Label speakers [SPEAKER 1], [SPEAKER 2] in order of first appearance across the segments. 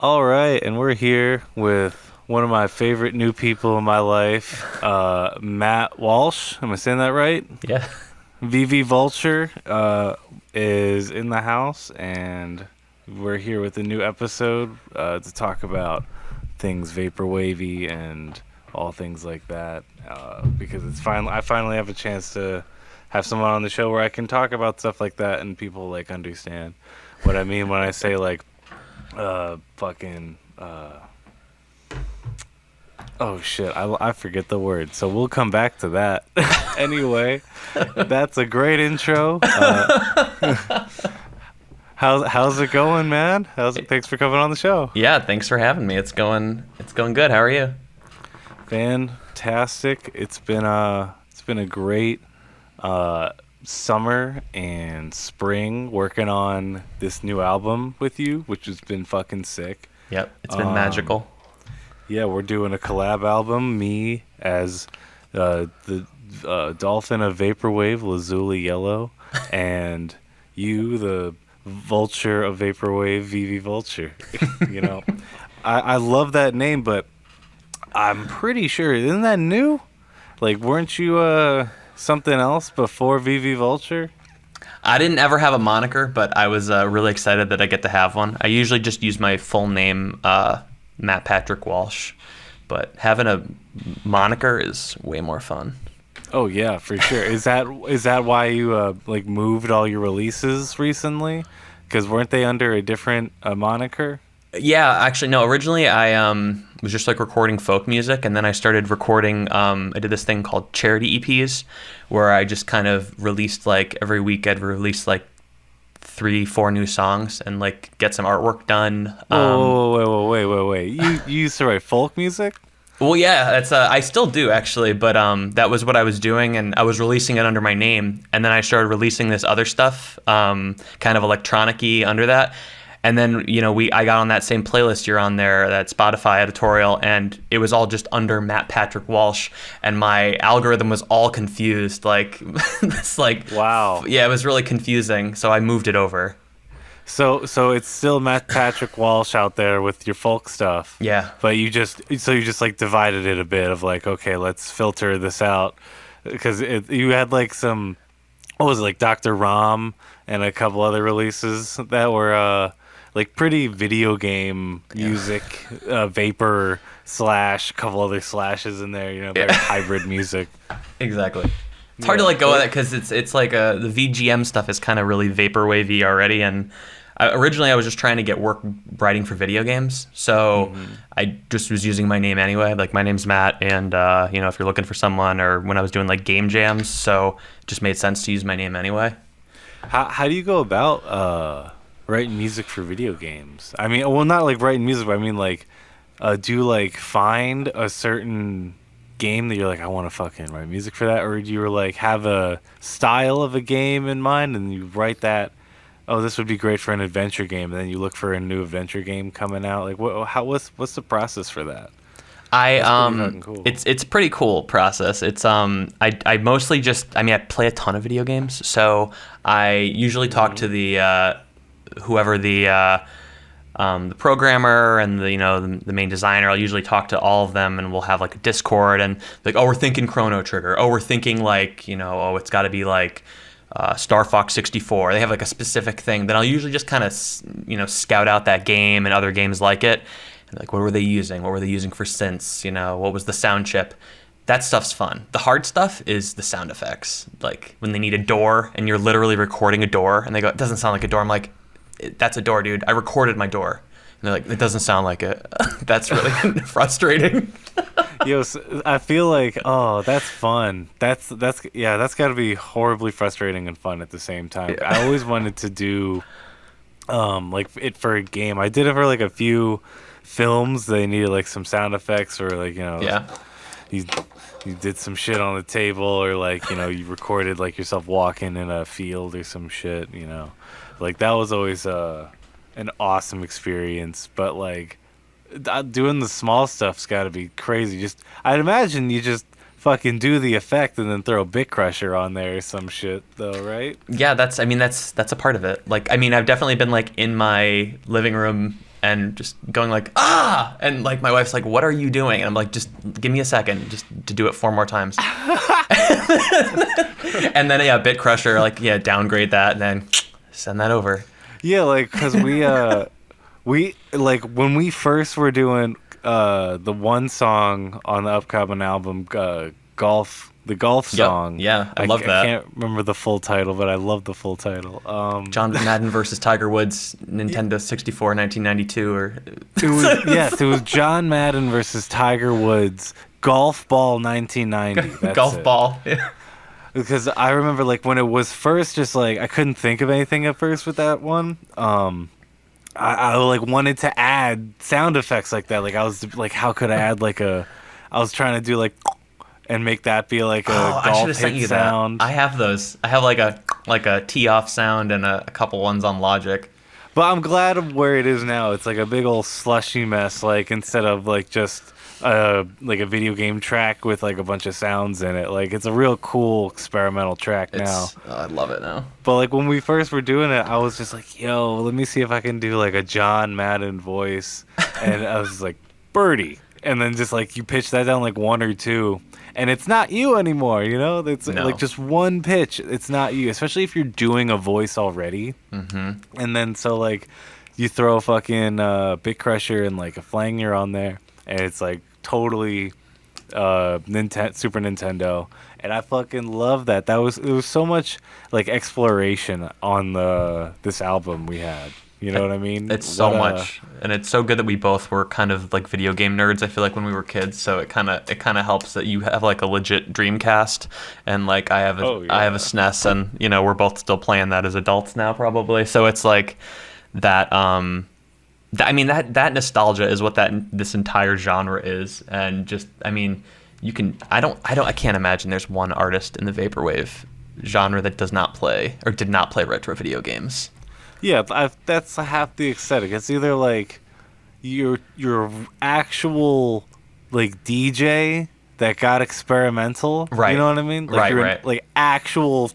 [SPEAKER 1] All right, and we're here with one of my favorite new people in my life, Matt Walsh. Am I saying that right?
[SPEAKER 2] Yeah.
[SPEAKER 1] Vivi Vulture is in the house, and we're here with a new episode to talk about things vaporwavy and all things like that. Because I finally have a chance to have someone on the show where I can talk about stuff like that, and people like understand what I mean when I say like fucking oh shit, I forget the word, so we'll come back to that. Anyway, that's a great intro. How's it going, man? Thanks for coming on the show.
[SPEAKER 2] Yeah, thanks for having me. It's going good. How are you?
[SPEAKER 1] Fantastic. It's been a great summer and spring working on this new album with you, which has been fucking sick.
[SPEAKER 2] Yep, it's been magical.
[SPEAKER 1] Yeah, we're doing a collab album. Me as the dolphin of vaporwave, Lazuli Yellow, and you, the vulture of vaporwave, Vivi Vulture. You know, I love that name, but I'm pretty sure, isn't that new? Like, weren't you something else before Vivi Vulture?
[SPEAKER 2] I didn't ever have a moniker, but I was really excited that I get to have one. I usually just use my full name, Matt Patrick Walsh, but having a moniker is way more fun.
[SPEAKER 1] Oh yeah, for sure. Is that why you like moved all your releases recently? Because weren't they under a different moniker?
[SPEAKER 2] Yeah, actually, no. Originally, I was just like recording folk music, and then I started recording. I did this thing called charity EPs, where I just kind of released like every week. I'd release like 3-4 new songs and like get some artwork done.
[SPEAKER 1] Wait. You used to write folk music?
[SPEAKER 2] Well, yeah, that's I still do actually, but that was what I was doing, and I was releasing it under my name, and then I started releasing this other stuff, kind of electronic-y under that. And then, I got on that same playlist you're on there, that Spotify editorial, and it was all just under Matt Patrick Walsh, and my algorithm was all confused. Like, it's like,
[SPEAKER 1] wow.
[SPEAKER 2] Yeah, it was really confusing, so I moved it over.
[SPEAKER 1] So it's still Matt Patrick Walsh out there with your folk stuff.
[SPEAKER 2] Yeah.
[SPEAKER 1] But you just like divided it a bit of like, okay, let's filter this out. Because you had like some, what was it, like Dr. Rom and a couple other releases that were like pretty video game music, vapor slash, couple other slashes in there, very hybrid music.
[SPEAKER 2] Exactly. It's hard to like go with it because it's like the VGM stuff is kind of really vaporwavy already, and originally I was just trying to get work writing for video games, so I just was using my name anyway. Like, my name's Matt, and if you're looking for someone, or when I was doing like game jams, so it just made sense to use my name anyway.
[SPEAKER 1] How do you go about writing music for video games? I mean, well, not like writing music, but I mean like, do you like find a certain game that you're like, I want to fucking write music for that, or do you like have a style of a game in mind and you write that, oh, this would be great for an adventure game, and then you look for a new adventure game coming out? Like, what's the process for that?
[SPEAKER 2] Cool. It's a pretty cool process. It's I mostly just, I play a ton of video games, so I usually talk to the whoever the programmer and the main designer. I'll usually talk to all of them, and we'll have like a Discord, and like, oh, we're thinking Chrono Trigger. Oh, we're thinking like, oh, it's got to be like Star Fox 64. They have like a specific thing. Then I'll usually just kind of scout out that game and other games like it, and like, what were they using? What were they using for synths? What was the sound chip? That stuff's fun. The hard stuff is the sound effects. Like when they need a door and you're literally recording a door, and they go, it doesn't sound like a door. I'm like, that's a door, dude. I recorded my door. And they're like, it doesn't sound like it. That's really frustrating.
[SPEAKER 1] Yo, I feel like, oh, that's fun. That's got to be horribly frustrating and fun at the same time. Yeah. I always wanted to do like it for a game. I did it for like a few films. They needed like some sound effects, or like, you did some shit on the table, or like, you recorded like yourself walking in a field or some shit, Like, that was always an awesome experience. But like, doing the small stuff's got to be crazy. I'd imagine you just fucking do the effect and then throw a bit crusher on there or some shit, though, right?
[SPEAKER 2] Yeah, that's a part of it. Like, I've definitely been like in my living room and just going like, ah! And like my wife's like, what are you doing? And I'm like, just give me a second just to do it 4 more times. And then, yeah, Bit Crusher, like, yeah, downgrade that and then send that over.
[SPEAKER 1] Yeah, like, because we, like, when we first were doing the one song on the upcoming album, Golf, the golf song.
[SPEAKER 2] Yeah, I love that.
[SPEAKER 1] I can't remember the full title, but I love the full title.
[SPEAKER 2] John Madden versus Tiger Woods, Nintendo 64, 1992, or
[SPEAKER 1] it was John Madden versus Tiger Woods, Golf Ball 1990. That's
[SPEAKER 2] Golf
[SPEAKER 1] it.
[SPEAKER 2] Ball. Yeah.
[SPEAKER 1] Because I remember, like, when it was first, just like I couldn't think of anything at first with that one. I like wanted to add sound effects like that. Like I was like, how could I add like I was trying to do like. And make that be like a golf hit sound.
[SPEAKER 2] I have those. I have like a tee off sound and a couple ones on Logic.
[SPEAKER 1] But I'm glad of where it is now. It's like a big old slushy mess. Like instead of like just like a video game track with like a bunch of sounds in it. Like it's a real cool experimental track now.
[SPEAKER 2] I love it now.
[SPEAKER 1] But like when we first were doing it, I was just like, yo, let me see if I can do like a John Madden voice. And I was like, Birdie. And then just like you pitch that down like 1 or 2. And it's not you anymore, you know? It's like just one pitch. It's not you, especially if you're doing a voice already. Mm-hmm. And then so like you throw a fucking Bit Crusher and like a flanger on there, and it's like totally Super Nintendo. And I fucking love that. It was so much like exploration on this album we had. You know what I mean?
[SPEAKER 2] It's so much, and it's so good that we both were kind of like video game nerds. I feel like when we were kids, so it kind of helps that you have like a legit Dreamcast, and like I have a SNES, and you know we're both still playing that as adults now probably. So it's like that. That nostalgia is what this entire genre is, and just I can't imagine there's one artist in the vaporwave genre that does not play or did not play retro video games.
[SPEAKER 1] Yeah, that's half the aesthetic. It's either like your actual like DJ that got experimental,
[SPEAKER 2] right?
[SPEAKER 1] You know what I mean? Like
[SPEAKER 2] right.
[SPEAKER 1] Like actual,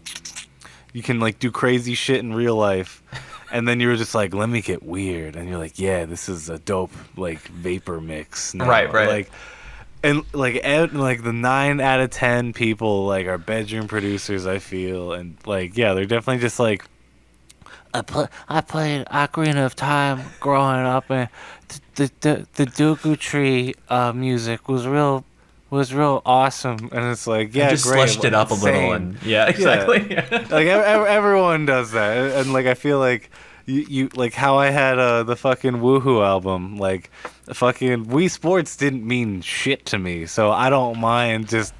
[SPEAKER 1] you can like do crazy shit in real life, and then you're just like, let me get weird, and you're like, yeah, this is a dope like vapor mix, now.
[SPEAKER 2] Right.
[SPEAKER 1] Like, and like the 9 out of 10 people like are bedroom producers, I feel, and like yeah, they're definitely just like. I played Ocarina of Time growing up, and the Dooku Tree music was real awesome, and it's like yeah,
[SPEAKER 2] I just
[SPEAKER 1] great,
[SPEAKER 2] slushed it up a little, and yeah, exactly. Yeah.
[SPEAKER 1] Like everyone does that, and like I feel like you like how I had the fucking Woohoo album, like fucking Wii Sports didn't mean shit to me, so I don't mind just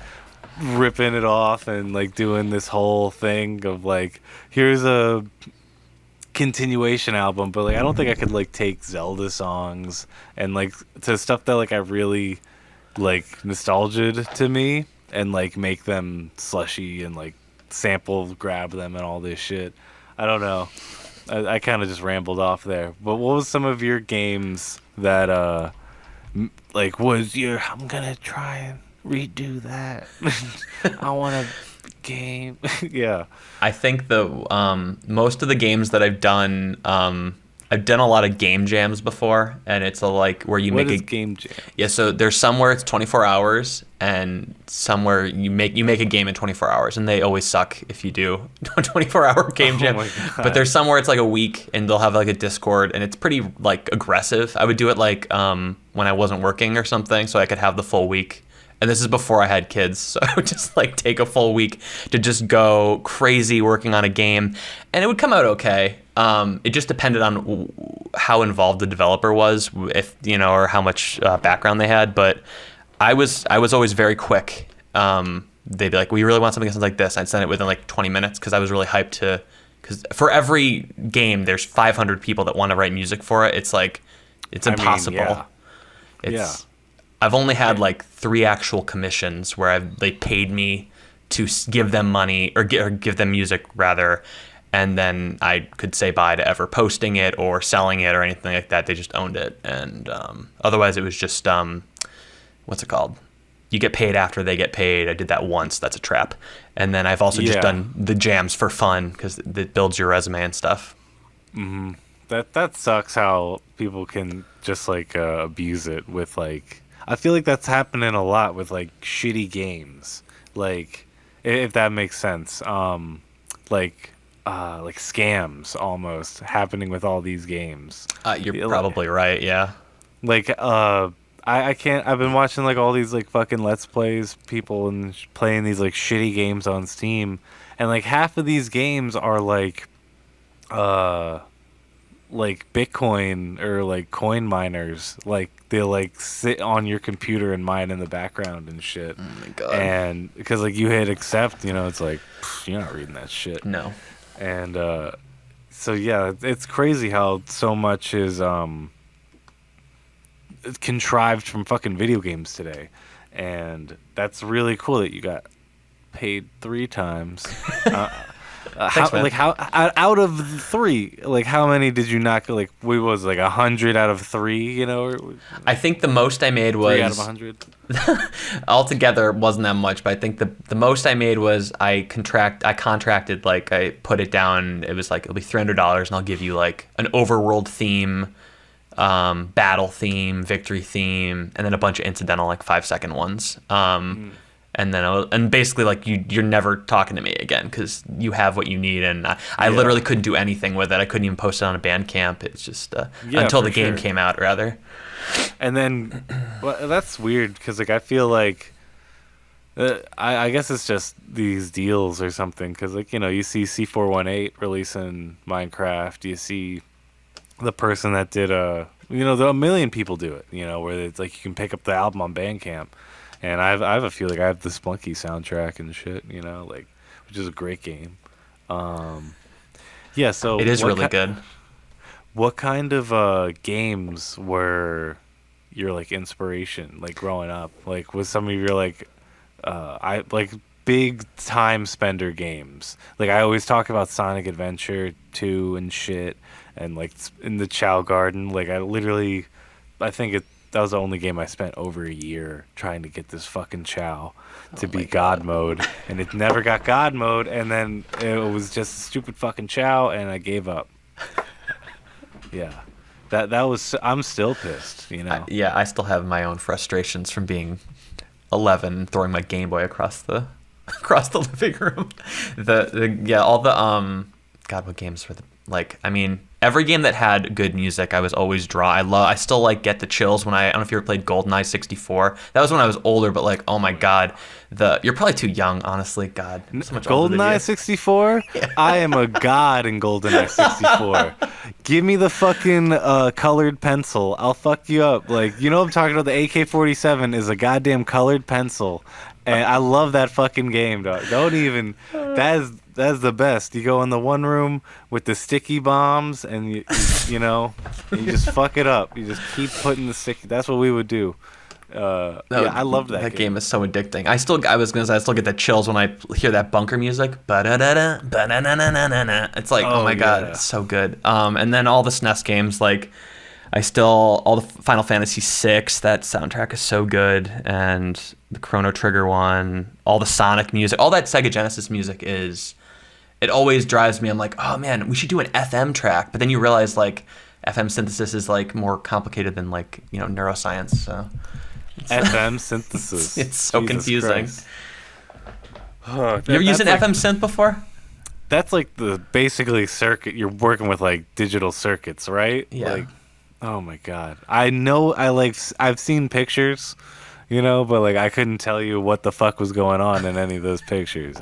[SPEAKER 1] ripping it off and like doing this whole thing of like here's a continuation album, but like I don't think I could like take Zelda songs and like to stuff that like I really like nostalgia to me and like make them slushy and like sample grab them and all this shit. I don't know. I kind of just rambled off there. But what was some of your games that like was your I'm gonna try and redo that. I want to game. Yeah.
[SPEAKER 2] I think the most of the games that I've done a lot of game jams before, and it's like where you make a
[SPEAKER 1] game jam.
[SPEAKER 2] Yeah, so there's somewhere it's 24 hours, and somewhere you make a game in 24 hours, and they always suck if you do a 24-hour game jam.
[SPEAKER 1] Oh my God.
[SPEAKER 2] But there's somewhere it's like a week, and they'll have like a Discord, and it's pretty like aggressive. I would do it like when I wasn't working or something, so I could have the full week. And this is before I had kids, so I would just like take a full week to just go crazy working on a game, and it would come out okay. It just depended on how involved the developer was, if or how much background they had. But I was always very quick. They'd be like, "We really want something that sounds like this." I'd send it within like 20 minutes because I was really hyped to. Because for every game, there's 500 people that want to write music for it. It's like, it's impossible.
[SPEAKER 1] Yeah.
[SPEAKER 2] I've only had like 3 actual commissions where they paid me to give them money or give them music rather, and then I could say bye to ever posting it or selling it or anything like that. They just owned it, and otherwise it was just what's it called? You get paid after they get paid. I did that once. That's a trap. And then I've also just done the jams for fun because it builds your resume and stuff.
[SPEAKER 1] Mm-hmm. that sucks how people can just like abuse it with like. I feel like that's happening a lot with like shitty games, like if that makes sense. Like scams almost happening with all these games.
[SPEAKER 2] You're probably right. Yeah.
[SPEAKER 1] Like I can't. I've been watching like all these like fucking let's plays people and playing these like shitty games on Steam, and like half of these games are like Bitcoin or like coin miners. Like they like sit on your computer and mine in the background and shit.
[SPEAKER 2] Oh my god.
[SPEAKER 1] And because like you hit accept, it's like you're not reading that shit.
[SPEAKER 2] No.
[SPEAKER 1] And so yeah, it's crazy how so much is contrived from fucking video games today, and that's really cool that you got paid 3 times.
[SPEAKER 2] Thanks, man.
[SPEAKER 1] Like how out of the 3, like how many did you knock? Like we was like 100 out of 3,
[SPEAKER 2] I think the most I made was
[SPEAKER 1] 3 out of 100.
[SPEAKER 2] Altogether wasn't that much, but I think the most I made was I contracted, like I put it down. It was like it'll be $300, and I'll give you like an overworld theme, battle theme, victory theme, and then a bunch of incidental like 5-second ones. And then and basically like you're never talking to me again because you have what you need, and I literally couldn't do anything with it. I couldn't even post it on a Bandcamp. It's just until the game came out, rather.
[SPEAKER 1] And then well, that's weird because like I feel like I guess it's just these deals or something because like you see C418 releasing Minecraft, you see the person that did a million people do it, where it's like you can pick up the album on Bandcamp. And I have a feel like I have the Splunky soundtrack and shit, like, which is a great game. Yeah, so
[SPEAKER 2] it is really good.
[SPEAKER 1] What kind of games were your like inspiration, like growing up? Like, was some of your like, I like big time spender games? Like, I always talk about Sonic Adventure 2 and shit, and like in the Chow Garden. Like, I think that was the only game I spent over a year trying to get this fucking Chow to be God mode, and it never got God mode, and then it was just a stupid fucking Chow, and I gave up. Yeah, that was. I'm still pissed,
[SPEAKER 2] Yeah, I still have my own frustrations from being 11 and throwing my Game Boy across the living room. All the God, what games were every game that had good music, I was always drawn. I still like get the chills when I don't know if you ever played GoldenEye 64. That was when I was older, but like, oh my god, you're probably too young, honestly. God, so much
[SPEAKER 1] GoldenEye 64. Yeah. I am a god in GoldenEye 64. Give me the fucking colored pencil. I'll fuck you up. Like, I'm talking about the AK-47 is a goddamn colored pencil, and I love that fucking game, dog. Don't even. That's the best. You go in the one room with the sticky bombs, and you just fuck it up. You just keep putting the sticky. That's what we would do. I loved that.
[SPEAKER 2] That game is so addicting. I still get the chills when I hear that bunker music. It's like, oh my god, it's so good. And then all the SNES games, like all the Final Fantasy VI. That soundtrack is so good, and the Chrono Trigger one, all the Sonic music, all that Sega Genesis music is. It always drives me. I'm like, oh man, we should do an FM track. But then you realize like FM synthesis is like more complicated than like neuroscience. So
[SPEAKER 1] FM synthesis.
[SPEAKER 2] It's so Jesus confusing. You ever used an FM synth before?
[SPEAKER 1] That's like the basically circuit. You're working with like digital circuits, right?
[SPEAKER 2] Yeah.
[SPEAKER 1] Like, oh my god, I know. I've seen pictures, but like I couldn't tell you what the fuck was going on in any of those pictures.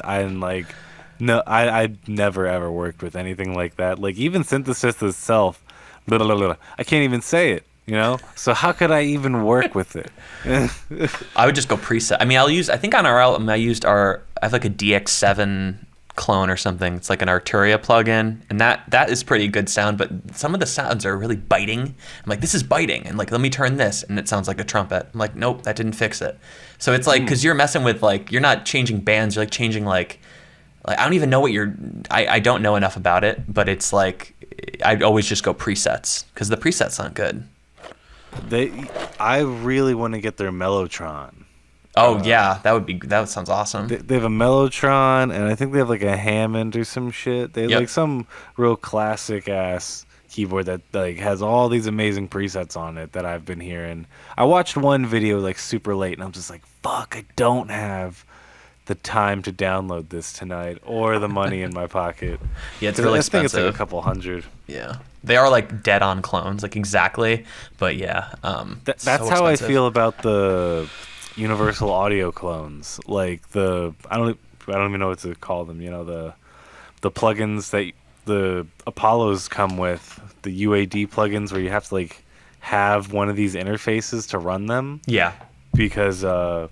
[SPEAKER 1] No, I never ever worked with anything like that. Like even synthesis itself, blah, blah, blah, I can't even say it. So how could I even work with it?
[SPEAKER 2] I would just go preset. I mean, I think on our album I have like a DX7 clone or something. It's like an Arturia plugin, and that is pretty good sound. But some of the sounds are really biting. I'm like, this is biting, and like let me turn this, and it sounds like a trumpet. I'm like, nope, that didn't fix it. So it's like because you're messing with like you're not changing bands, you're like changing like I don't even know what I don't know enough about it, but it's like I'd always just go presets because the presets sound good.
[SPEAKER 1] I really want to get their Mellotron.
[SPEAKER 2] Oh yeah, that sounds awesome.
[SPEAKER 1] They have a Mellotron, and I think they have like a Hammond or some shit. They have like some real classic ass keyboard that like has all these amazing presets on it that I've been hearing. I watched one video like super late, and I'm just like, fuck, I don't have the time to download this tonight or the money in my pocket.
[SPEAKER 2] Yeah, it's really expensive.
[SPEAKER 1] I think it's like a couple $100.
[SPEAKER 2] Yeah, they are like dead on clones, like exactly. But yeah,
[SPEAKER 1] that's
[SPEAKER 2] so
[SPEAKER 1] how
[SPEAKER 2] expensive.
[SPEAKER 1] I feel about the Universal Audio clones. Like I don't even know what to call them. You know, the plugins that the Apollos come with, the UAD plugins where you have to like have one of these interfaces to run them.
[SPEAKER 2] Yeah,
[SPEAKER 1] because the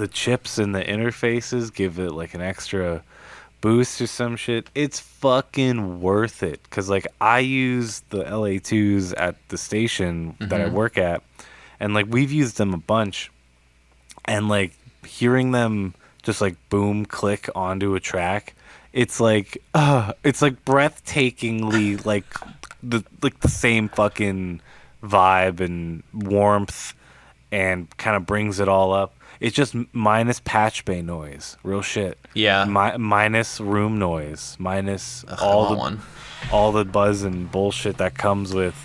[SPEAKER 1] chips in the interfaces give it like an extra boost or some shit. It's fucking worth it. Because like I use the LA2s at the station that I work at, and like we've used them a bunch, and like hearing them just like boom click onto a track, it's like breathtakingly like the same fucking vibe and warmth, and kind of brings it all up. It's just minus patch bay noise, real shit.
[SPEAKER 2] Yeah.
[SPEAKER 1] Minus room noise, minus all the buzz and bullshit that comes with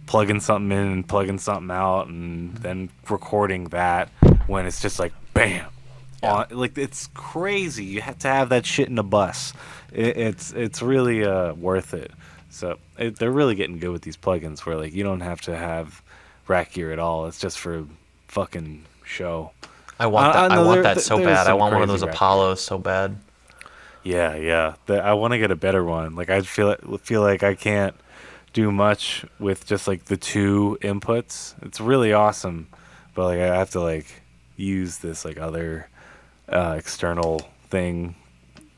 [SPEAKER 1] plugging something in and plugging something out, and then recording that when it's just like bam. Yeah. Like it's crazy. You have to have that shit in a bus. It's really worth it. So they're really getting good with these plugins where like you don't have to have rack gear at all. It's just for fucking show.
[SPEAKER 2] I want that. I want that so bad. I want one of those Apollos so bad.
[SPEAKER 1] Yeah. I want to get a better one. Like I feel like I can't do much with just like the two inputs. It's really awesome, but like I have to like use this like other external thing,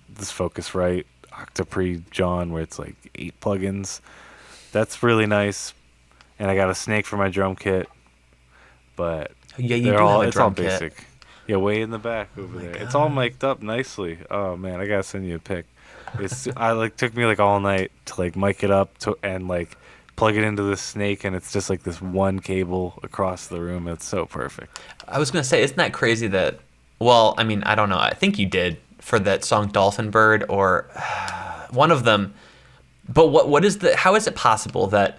[SPEAKER 1] this Focusrite Octapre John, where it's like 8 plugins. That's really nice, and I got a Snake for my drum kit, but
[SPEAKER 2] yeah, you do have a
[SPEAKER 1] it's
[SPEAKER 2] drum
[SPEAKER 1] all basic. Kit. Yeah, way in the back over there. God. It's all mic'd up nicely. Oh man, I gotta send you a pic. Took me like all night to like mic it up and like plug it into the Snake, and it's just like this one cable across the room. It's so perfect.
[SPEAKER 2] I was gonna say, isn't that crazy that? Well, I mean, I don't know. I think you did for that song Dolphin Bird or one of them. But how is it possible that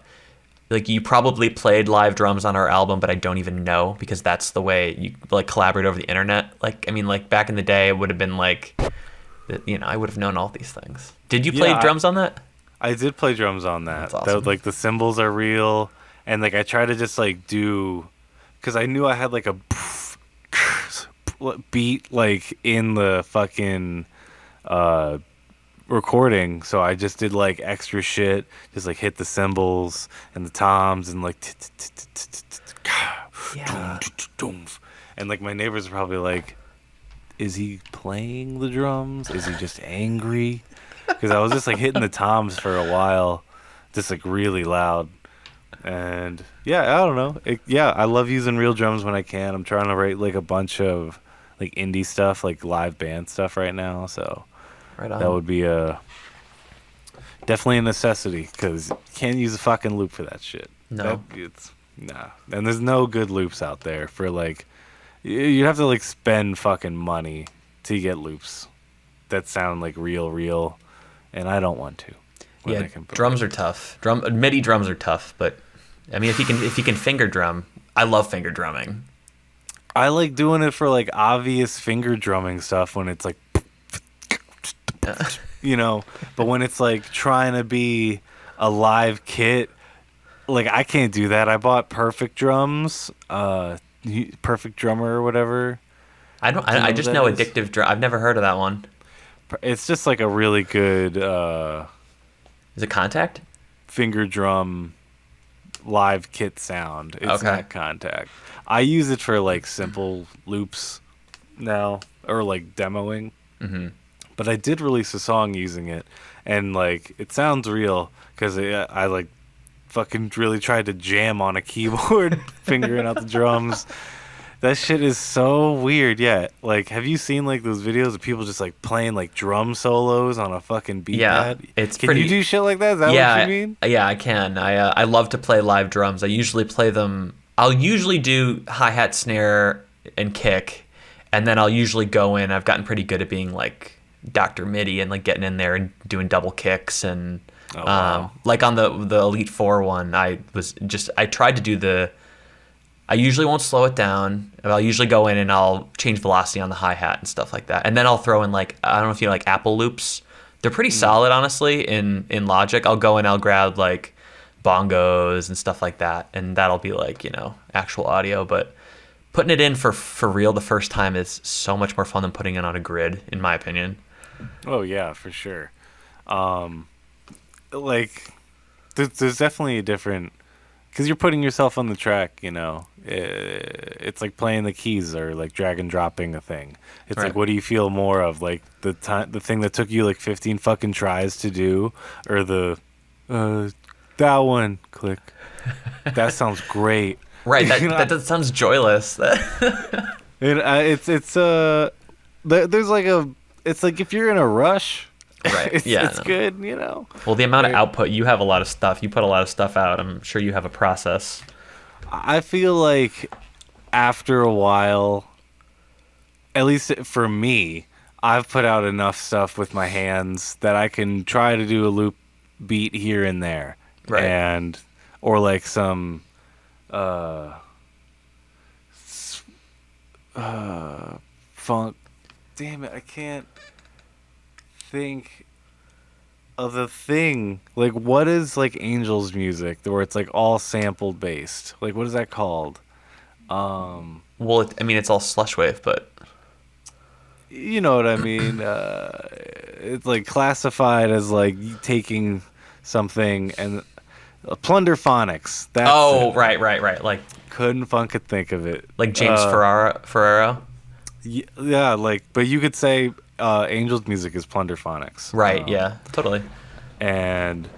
[SPEAKER 2] like you probably played live drums on our album, but I don't even know, because that's the way you like collaborate over the internet? Like, I mean, like back in the day, it would have been like, you know, I would have known all these things. Did you play drums on that?
[SPEAKER 1] I did play drums on that.
[SPEAKER 2] That's awesome.
[SPEAKER 1] Like the cymbals are real, and like I try to just like do, because I knew I had like a beat like in the fucking recording, so I just did like extra shit, just like hit the cymbals and the toms and like and like my neighbors are probably like, is he playing the drums? Is he just angry? Because I was just like hitting the toms for a while, just like really loud. And yeah, I don't know. I love using real drums when I can. I'm trying to write like a bunch of like indie stuff, like live band stuff right now, so right on. That would be definitely a necessity, because you can't use a fucking loop for that shit.
[SPEAKER 2] No.
[SPEAKER 1] Nah. And there's no good loops out there for like, you have to like spend fucking money to get loops that sound like real, and I don't want to.
[SPEAKER 2] Yeah, drums are tough. MIDI drums are tough, but I mean, if you can finger drum, I love finger drumming.
[SPEAKER 1] I like doing it for like obvious finger drumming stuff when it's like, you know, but when it's like trying to be a live kit, like I can't do that. I bought Perfect Drums, Perfect Drummer or whatever.
[SPEAKER 2] I just know Addictive Drum. I've never heard of that one.
[SPEAKER 1] It's just like a really good
[SPEAKER 2] is it Contact?
[SPEAKER 1] Finger drum live kit sound. It's not Contact. I use it for like simple loops now, or like demoing. Mm-hmm. But I did release a song using it, and like it sounds real, because I like fucking really tried to jam on a keyboard, fingering out the drums. That shit is so weird. Yeah, like have you seen like those videos of people just like playing like drum solos on a fucking beat pad? Can you do shit like that? Is that what you mean?
[SPEAKER 2] Yeah, I can. I love to play live drums. I usually play them. I'll usually do hi-hat, snare, and kick, and then I'll usually go in. I've gotten pretty good at being like Dr. MIDI and like getting in there and doing double kicks and
[SPEAKER 1] Oh, wow.
[SPEAKER 2] Like on the Elite 4 one, I tried to do I usually won't slow it down. I'll usually go in and I'll change velocity on the hi-hat and stuff like that. And then I'll throw in like, I don't know if you know, like Apple loops. They're pretty solid, honestly, in Logic. I'll go and I'll grab like bongos and stuff like that, and that'll be like, actual audio. But putting it in for real the first time is so much more fun than putting it on a grid, in my opinion.
[SPEAKER 1] Oh yeah, for sure. Like there's definitely a different, because you're putting yourself on the track. It's like playing the keys or like drag and dropping a thing. It's
[SPEAKER 2] Right.
[SPEAKER 1] like, what do you feel more of, like the thing that took you like 15 fucking tries to do, or that one click? That sounds great.
[SPEAKER 2] Right. That sounds joyless.
[SPEAKER 1] There's like it's like if you're in a rush,
[SPEAKER 2] Right.
[SPEAKER 1] it's good,
[SPEAKER 2] Well, the amount of output, you have a lot of stuff. You put a lot of stuff out. I'm sure you have a process.
[SPEAKER 1] I feel like after a while, at least for me, I've put out enough stuff with my hands that I can try to do a loop beat here and there.
[SPEAKER 2] Right.
[SPEAKER 1] Or like some funk. Damn it, I can't think of the thing. Like, what is like Angel's music where it's like all sampled based? Like, what is that called?
[SPEAKER 2] Well, it's all slush wave, but
[SPEAKER 1] You know what I mean? It's like classified as like taking something and plunderphonics. That's it.
[SPEAKER 2] right. Like
[SPEAKER 1] Couldn't fucking think of it.
[SPEAKER 2] James Ferraro.
[SPEAKER 1] Yeah, like, but you could say Angel's music is plunderphonics.
[SPEAKER 2] Right. Yeah. Totally.
[SPEAKER 1] And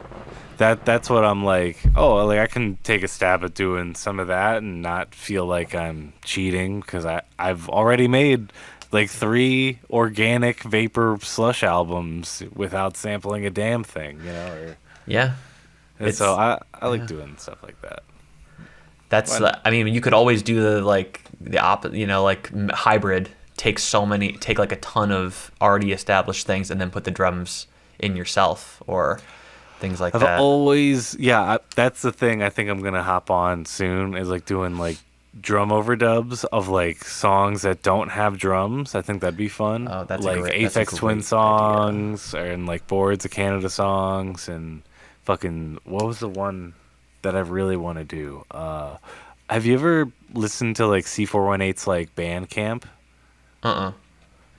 [SPEAKER 1] that's what I'm like. Oh, like I can take a stab at doing some of that and not feel like I'm cheating, because I've already made like 3 organic vapor slush albums without sampling a damn thing,
[SPEAKER 2] Yeah.
[SPEAKER 1] And so I like doing stuff like that.
[SPEAKER 2] That's you could always do the opposite, like hybrid. Take like a ton of already established things and then put the drums in yourself or things like that.
[SPEAKER 1] I've always, that's the thing I think I'm going to hop on soon, is like doing like drum overdubs of like songs that don't have drums. I think that'd be fun.
[SPEAKER 2] Oh, that's
[SPEAKER 1] like Aphex Twin songs and like Boards of Canada songs and fucking, what was the one that I really want to do? Have you ever listened to like C418's like Bandcamp?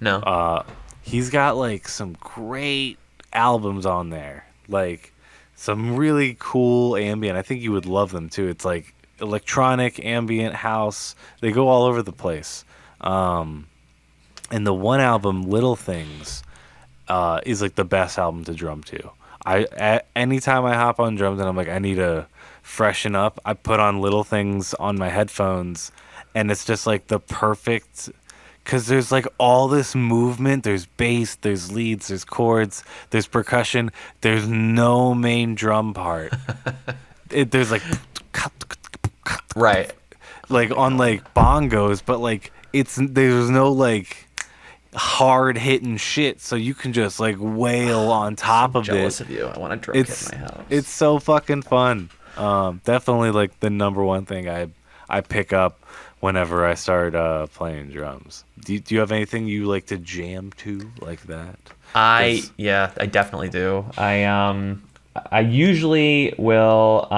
[SPEAKER 2] No.
[SPEAKER 1] He's got like some great albums on there, like some really cool ambient. I think you would love them too. It's like electronic ambient house. They go all over the place. And the one album, Little Things, is like the best album to drum to. Anytime I hop on drums and I'm like, I need to freshen up, I put on Little Things on my headphones, and it's just like the perfect, because there's like all this movement. There's bass, there's leads, there's chords, there's percussion. There's no main drum part. There's like
[SPEAKER 2] right,
[SPEAKER 1] like on like bongos, but like there's no like hard hitting shit, so you can just like wail on top of it.
[SPEAKER 2] Jealous of you. I want a drum kit in my house.
[SPEAKER 1] It's so fucking fun. Definitely like the number one thing I pick up whenever I start playing drums. Do you have anything you like to jam to like that?
[SPEAKER 2] I definitely do. I usually will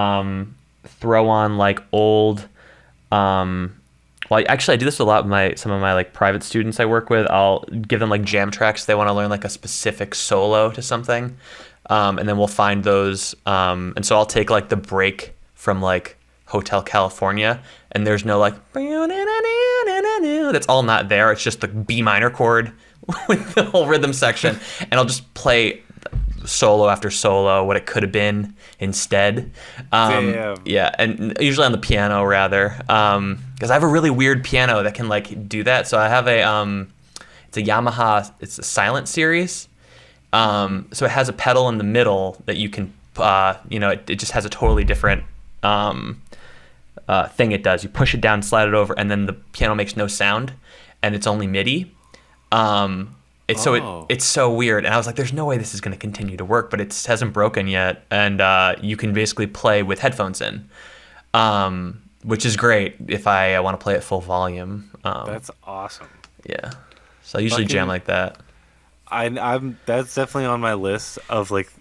[SPEAKER 2] throw on like old well, actually, I do this a lot with some of my like private students I work with. I'll give them like jam tracks. They want to learn like a specific solo to something, and then we'll find those. And so I'll take like the break from like Hotel California, and there's no like that's all not there. It's just the B minor chord with the whole rhythm section, and I'll just play solo after solo what it could have been instead.
[SPEAKER 1] Damn.
[SPEAKER 2] Yeah, and usually on the piano rather, because I have a really weird piano that can like do that. So I have it's a Yamaha, it's a silent series, so it has a pedal in the middle that you can it just has a totally different thing it does. You push it down, slide it over, and then the piano makes no sound, and it's only MIDI. It's so weird, and I was like, "There's no way this is going to continue to work," but it hasn't broken yet, and you can basically play with headphones in, which is great if I want to play at full volume.
[SPEAKER 1] That's awesome.
[SPEAKER 2] Yeah, so I usually jam like that.
[SPEAKER 1] I'm that's definitely on my list of like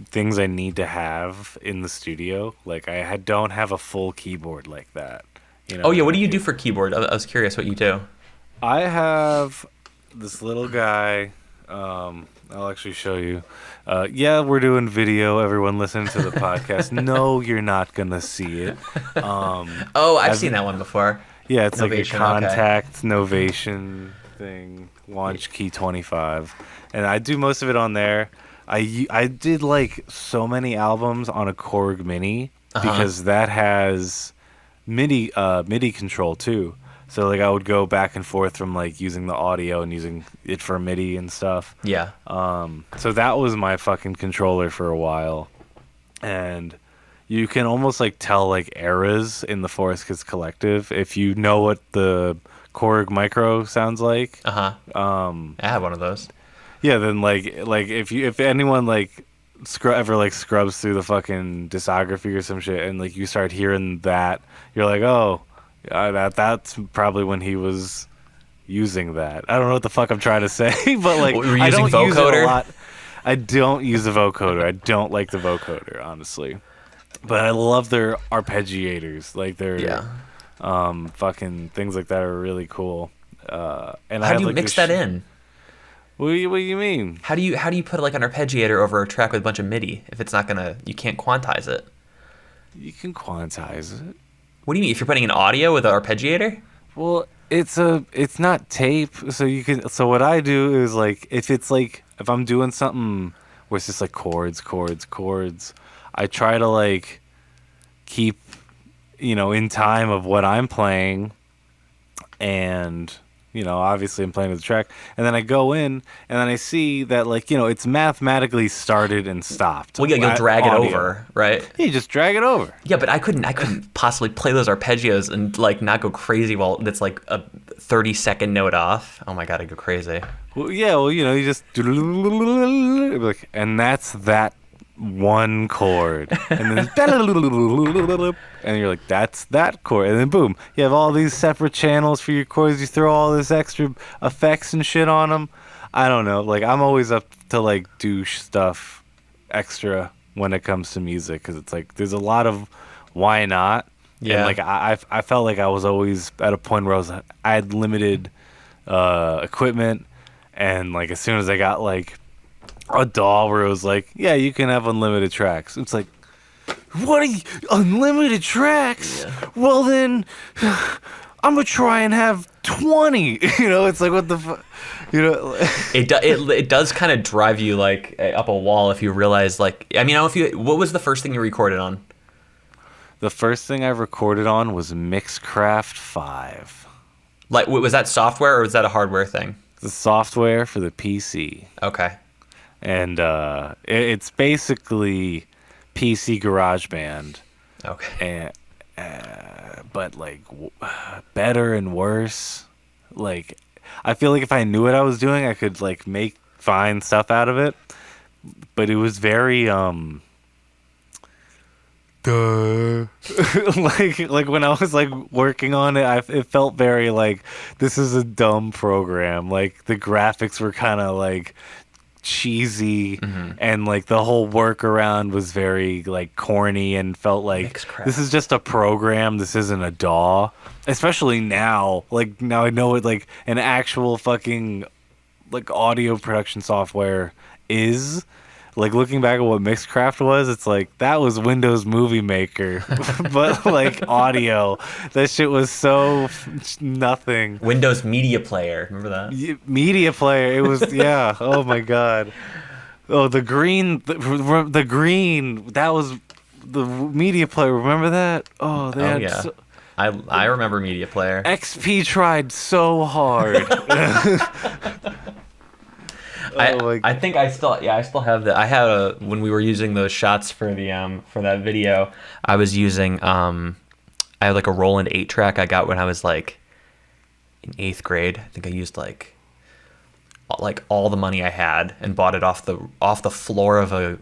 [SPEAKER 1] things I need to have in the studio. Like I don't have a full keyboard like that. You know.
[SPEAKER 2] Oh yeah, what do you do for keyboard? I was curious what you do.
[SPEAKER 1] I have this little guy. I'll actually show you. Yeah, we're doing video. Everyone listening to the podcast. No, you're not gonna see it.
[SPEAKER 2] I've seen that one before.
[SPEAKER 1] Yeah, it's
[SPEAKER 2] Novation,
[SPEAKER 1] like a contact Novation thing. Launch Key 25, and I do most of it on there. I did like so many albums on a Korg Mini because that has MIDI control too. So like I would go back and forth from like using the audio and using it for MIDI and stuff.
[SPEAKER 2] Yeah.
[SPEAKER 1] So that was my fucking controller for a while, and you can almost like tell like eras in the Forest Kids Collective if you know what the Korg Micro sounds like.
[SPEAKER 2] I have one of those.
[SPEAKER 1] Yeah, then like if anyone like ever like scrubs through the fucking discography or some shit and like you start hearing that, you're like, oh. That's probably when he was using that. I don't know what the fuck I'm trying to say, but like I don't use it a lot. I don't use the vocoder. I don't like the vocoder, honestly. But I love their arpeggiators. Like their fucking things like that are really cool. And
[SPEAKER 2] how do you mix that in?
[SPEAKER 1] What do you mean?
[SPEAKER 2] How do you put like an arpeggiator over a track with a bunch of MIDI if it's not you can't quantize it?
[SPEAKER 1] You can quantize it.
[SPEAKER 2] What do you mean? If you're putting an audio with an arpeggiator?
[SPEAKER 1] Well, it's not tape, so you can. So what I do is like if I'm doing something where it's just like chords, I try to like keep in time of what I'm playing, and obviously I'm playing with the track, and then I go in and then I see that like it's mathematically started and stopped.
[SPEAKER 2] Well, yeah, you'll drag it over, right?
[SPEAKER 1] Yeah, you just drag it over.
[SPEAKER 2] Yeah, but I couldn't possibly play those arpeggios and like not go crazy while it's like a 30-second note off. Oh my god, I go crazy.
[SPEAKER 1] Well, yeah, you just like, and that's that one chord, and then and you're like, that's that chord, and then boom, you have all these separate channels for your chords. You throw all this extra effects and shit on them. I don't know, like I'm always up to like do stuff extra when it comes to music because it's like there's a lot of why not.
[SPEAKER 2] Yeah,
[SPEAKER 1] and like I felt like I was always at a point where I had limited equipment, and like as soon as I got like a DAW where it was like, yeah, you can have unlimited tracks. It's like, what are you, unlimited tracks? Yeah. Well then, I'm gonna try and have 20. It's like, what the fuck?
[SPEAKER 2] It does kind of drive you like up a wall if you realize like, I mean, what was the first thing you recorded on?
[SPEAKER 1] The first thing I recorded on was Mixcraft 5.
[SPEAKER 2] Like, was that software or was that a hardware thing?
[SPEAKER 1] The software for the PC.
[SPEAKER 2] Okay.
[SPEAKER 1] And it's basically PC GarageBand.
[SPEAKER 2] Okay.
[SPEAKER 1] And but like better and worse. Like I feel like if I knew what I was doing, I could like make fine stuff out of it. But it was very like when I was like working on it, it felt very like this is a dumb program. Like the graphics were kind of like cheesy, and like the whole workaround was very like corny and felt like this is just a program. This isn't a DAW. Especially now, like now I know what like an actual fucking like audio production software is. Like looking back at what Mixcraft was, it's like that was Windows Movie Maker, but like audio. That shit was so nothing.
[SPEAKER 2] Windows Media Player, remember that?
[SPEAKER 1] Media Player. It was yeah. Oh my god. Oh, the green. That was the Media Player. Remember that? Oh,
[SPEAKER 2] yeah. I remember Media Player.
[SPEAKER 1] XP tried so hard.
[SPEAKER 2] I think I still have that. I had when we were using those shots for the for that video, I was using I had like a Roland 8-track I got when I was like in 8th grade. I think I used like like all the money I had and bought it off the floor of a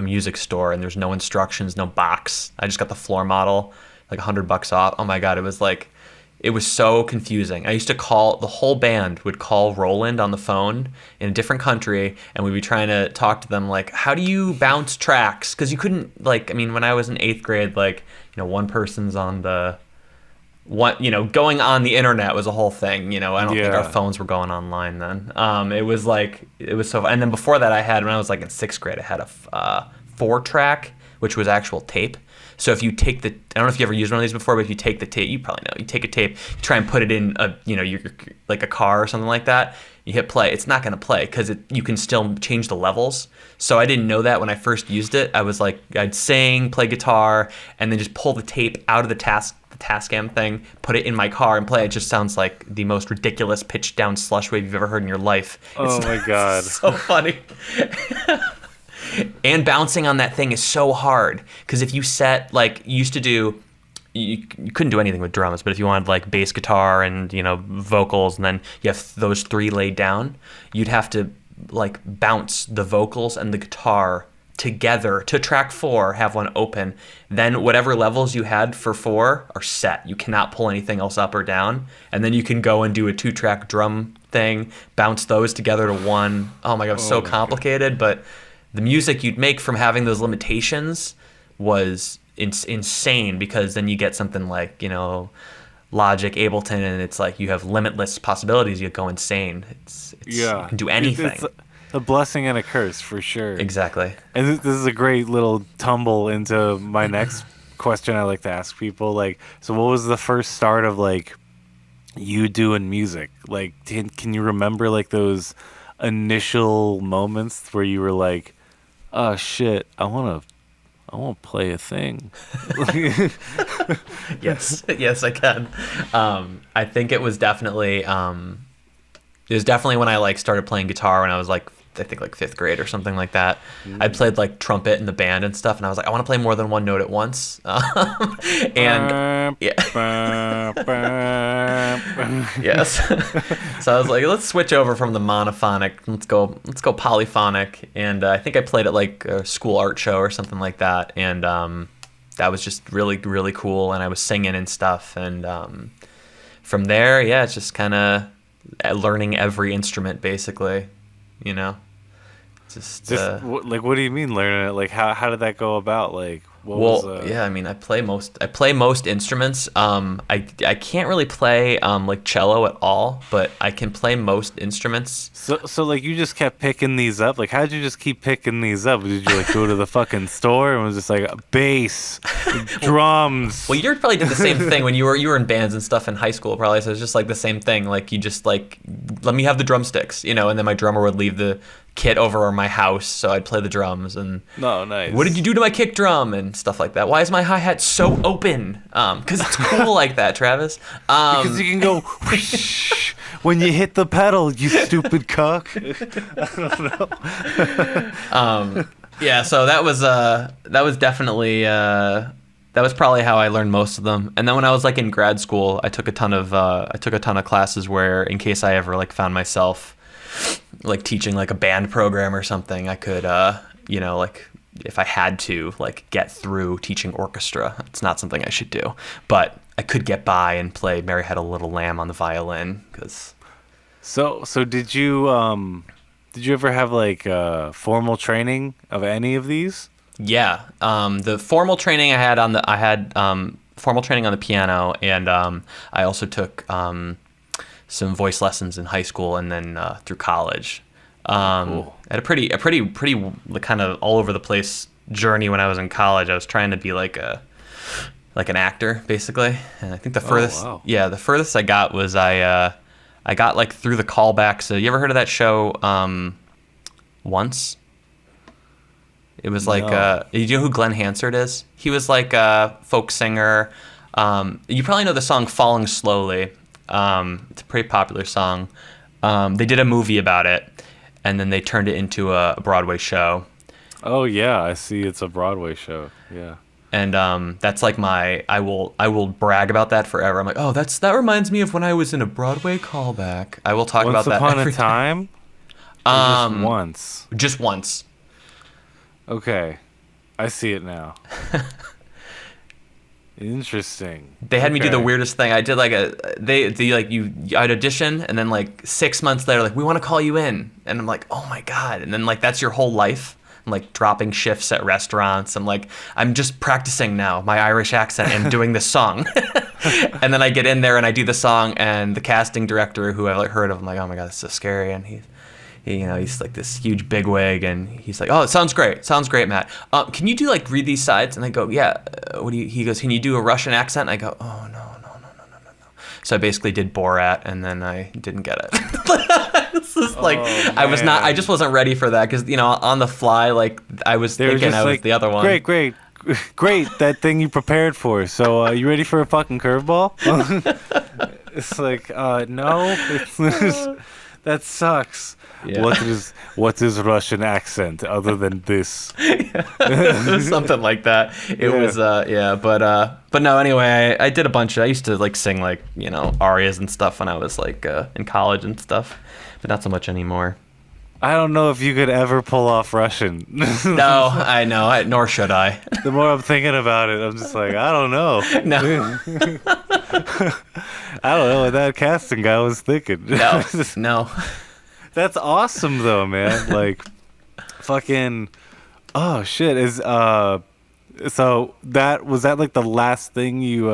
[SPEAKER 2] music store, and there's no instructions, no box. I just got the floor model, like $100 off. Oh my God, it was so confusing. I used to call, the whole band would call Roland on the phone in a different country, and we'd be trying to talk to them like, how do you bounce tracks? Because you couldn't, like, I mean, when I was in 8th grade, like, one person's on the going on the internet was a whole thing. I don't think our phones were going online then. It was so fun. And then before that, when I was like in 6th grade, I had a 4-track, which was actual tape. So if you take I don't know if you ever used one of these before, but if you take the tape, you probably know. You take a tape, you try and put it in your like a car or something like that. You hit play. It's not going to play because you can still change the levels. So I didn't know that when I first used it. I was like, I'd sing, play guitar, and then just pull the tape out of the Tascam thing, put it in my car and play. It just sounds like the most ridiculous pitched down slush wave you've ever heard in your life.
[SPEAKER 1] Oh my God.
[SPEAKER 2] So funny. And bouncing on that thing is so hard because if you set, like, you used to do, you couldn't do anything with drums, but if you wanted like bass guitar and vocals, and then you have those 3 laid down, you'd have to like bounce the vocals and the guitar together to track 4, have one open, then whatever levels you had for 4 are set. You cannot pull anything else up or down, and then you can go and do a 2-track drum thing, bounce those together to 1. Oh my God, it was so complicated. But the music you'd make from having those limitations was insane, because then you get something like Logic, Ableton, and it's like you have limitless possibilities. You go insane. You can do anything.
[SPEAKER 1] It's a blessing and a curse for sure.
[SPEAKER 2] Exactly.
[SPEAKER 1] And this is a great little tumble into my next question I like to ask people. Like, so what was the first start of like you doing music? Like, can you remember like those initial moments where you were like, oh shit, I want to play a thing?
[SPEAKER 2] Yes, I can. I think it was definitely when I like started playing guitar when I was like, I think like 5th grade or something like that. I played like trumpet in the band and stuff, and I was like, I want to play more than one note at once. And yes. So I was like, let's switch over from the monophonic. Let's go polyphonic. And I think I played at like a school art show or something like that. And that was just really, really cool. And I was singing and stuff. And from there, it's just kind of learning every instrument basically. Just
[SPEAKER 1] like, what do you mean learning it? Like, how did that go about? Like,
[SPEAKER 2] I mean, I play most instruments. I can't really play like cello at all, but I can play most instruments.
[SPEAKER 1] So like you just kept picking these up. Like, how'd you just keep picking these up? Did you like go to the fucking store and was just like bass, drums?
[SPEAKER 2] Well, you probably did the same thing when you were in bands and stuff in high school, probably. So it's just like the same thing. Like, you just like, let me have the drumsticks, and then my drummer would leave the kit over my house, so I'd play the drums. And
[SPEAKER 1] nice.
[SPEAKER 2] What did you do to my kick drum and stuff like that? Why is my hi-hat so open? Because it's cool like that, Travis.
[SPEAKER 1] Because you can go whoosh when you hit the pedal, you stupid cuck.
[SPEAKER 2] I don't know. Yeah, so that was definitely that was probably how I learned most of them. And then when I was like in grad school, I took a ton of classes where, in case I ever like found myself like teaching like a band program or something, I could like, if I had to like get through teaching orchestra. It's not something I should do, but I could get by and play Mary Had a Little Lamb on the violin.
[SPEAKER 1] So did you ever have like formal training of any of these?
[SPEAKER 2] Yeah. The formal training I had formal training on the piano, and I also took some voice lessons in high school and then through college.
[SPEAKER 1] Cool.
[SPEAKER 2] I had a pretty kind of all over the place journey when I was in college. I was trying to be like an actor basically, and I think the furthest the furthest I got was I got like through the callbacks. You ever heard of that show Once? It was like you know who Glenn Hansard is? He was like a folk singer. You probably know the song Falling Slowly. It's a pretty popular song. They did a movie about it, and then they turned it into a Broadway show.
[SPEAKER 1] Oh yeah, I see. It's a Broadway show. Yeah.
[SPEAKER 2] And that's like I will brag about that forever. I'm like, oh, that reminds me of when I was in a Broadway callback. I will talk about that
[SPEAKER 1] every time. Just once.
[SPEAKER 2] Just once.
[SPEAKER 1] Okay, I see it now. Interesting.
[SPEAKER 2] They had me do the weirdest thing. I did like I'd audition, and then like 6 months later, like, we want to call you in, and I'm like, oh my god, and then like that's your whole life. I'm like dropping shifts at restaurants. I'm just practicing now my Irish accent and doing this song. And then I get in there and I do the song, and the casting director who I've like heard of, I'm like, oh my god, this is so scary, and he's like this huge bigwig, and he's like, oh, it sounds great, Matt. Can you do like read these sides? And I go, yeah. He goes, can you do a Russian accent? And I go, oh no. So I basically did Borat, and then I didn't get it. This is like, I just wasn't ready for that, because on the fly, like I was thinking I was like, the other one.
[SPEAKER 1] Great, that thing you prepared for. So you ready for a fucking curveball? It's like, no, that sucks. Yeah. What is Russian accent other than this?
[SPEAKER 2] Something like that. It was but no, anyway, I did a bunch I used to like sing like, arias and stuff when I was like in college and stuff, but not so much anymore.
[SPEAKER 1] I don't know if you could ever pull off Russian.
[SPEAKER 2] No, I know, nor should I.
[SPEAKER 1] The more I'm thinking about it, I'm just like, I don't know.
[SPEAKER 2] No.
[SPEAKER 1] I don't know what that casting guy was thinking.
[SPEAKER 2] No.
[SPEAKER 1] That's awesome though, man. Like, fucking, oh shit. So was that like the last thing you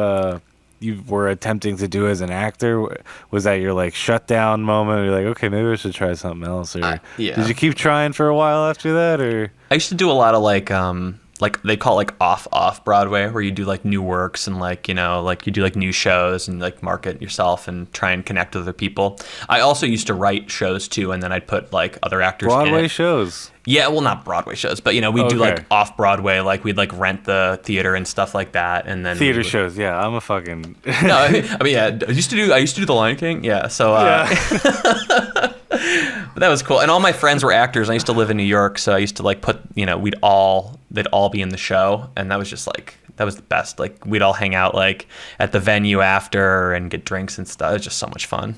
[SPEAKER 1] were attempting to do as an actor? Was that your like shutdown moment? You're like, okay, maybe I should try something else. Or did you keep trying for a while after that? Or
[SPEAKER 2] I used to do a lot of like they call it like off Broadway, where you do like new works and like, like you do like new shows and like market yourself and try and connect with other people. I also used to write shows too, and then I'd put like other actors
[SPEAKER 1] Broadway
[SPEAKER 2] in it.
[SPEAKER 1] shows.
[SPEAKER 2] Yeah, well, not Broadway shows, but we'd do like off Broadway, like we'd like rent the theater and stuff like that, and then
[SPEAKER 1] theater shows. Yeah, I'm a fucking.
[SPEAKER 2] No, I mean, yeah, I used to do The Lion King. Yeah, so. But that was cool, and all my friends were actors. I used to live in New York, so I used to like put, they'd all be in the show, and that was just like, that was the best. Like we'd all hang out like at the venue after and get drinks and stuff. It was just so much fun.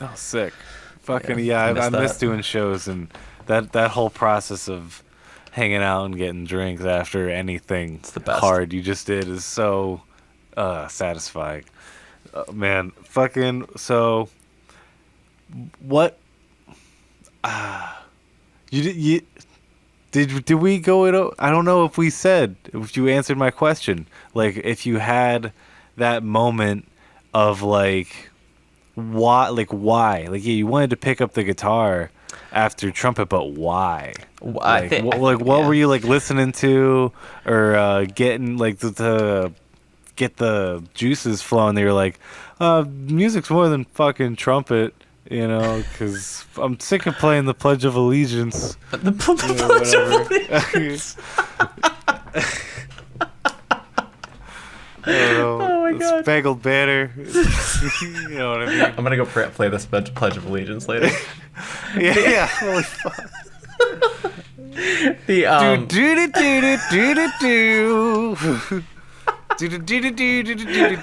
[SPEAKER 1] Oh, sick! Fucking I miss doing shows, and that whole process of hanging out and getting drinks after anything hard you just did is so satisfying. Man, fucking so. What? Did we go it? I don't know if we said, if you answered my question. Like, if you had that moment of like, why? Like, you wanted to pick up the guitar after trumpet, but why? What were you like listening to, or getting like to get the juices flowing? They were like, music's more than fucking trumpet. Because I'm sick of playing the Pledge of Allegiance.
[SPEAKER 2] The Pledge of Allegiance. Oh my god.
[SPEAKER 1] Spangled Banner. You know what I mean?
[SPEAKER 2] I'm gonna go play this Pledge of Allegiance later.
[SPEAKER 1] Yeah. Holy fuck.
[SPEAKER 2] The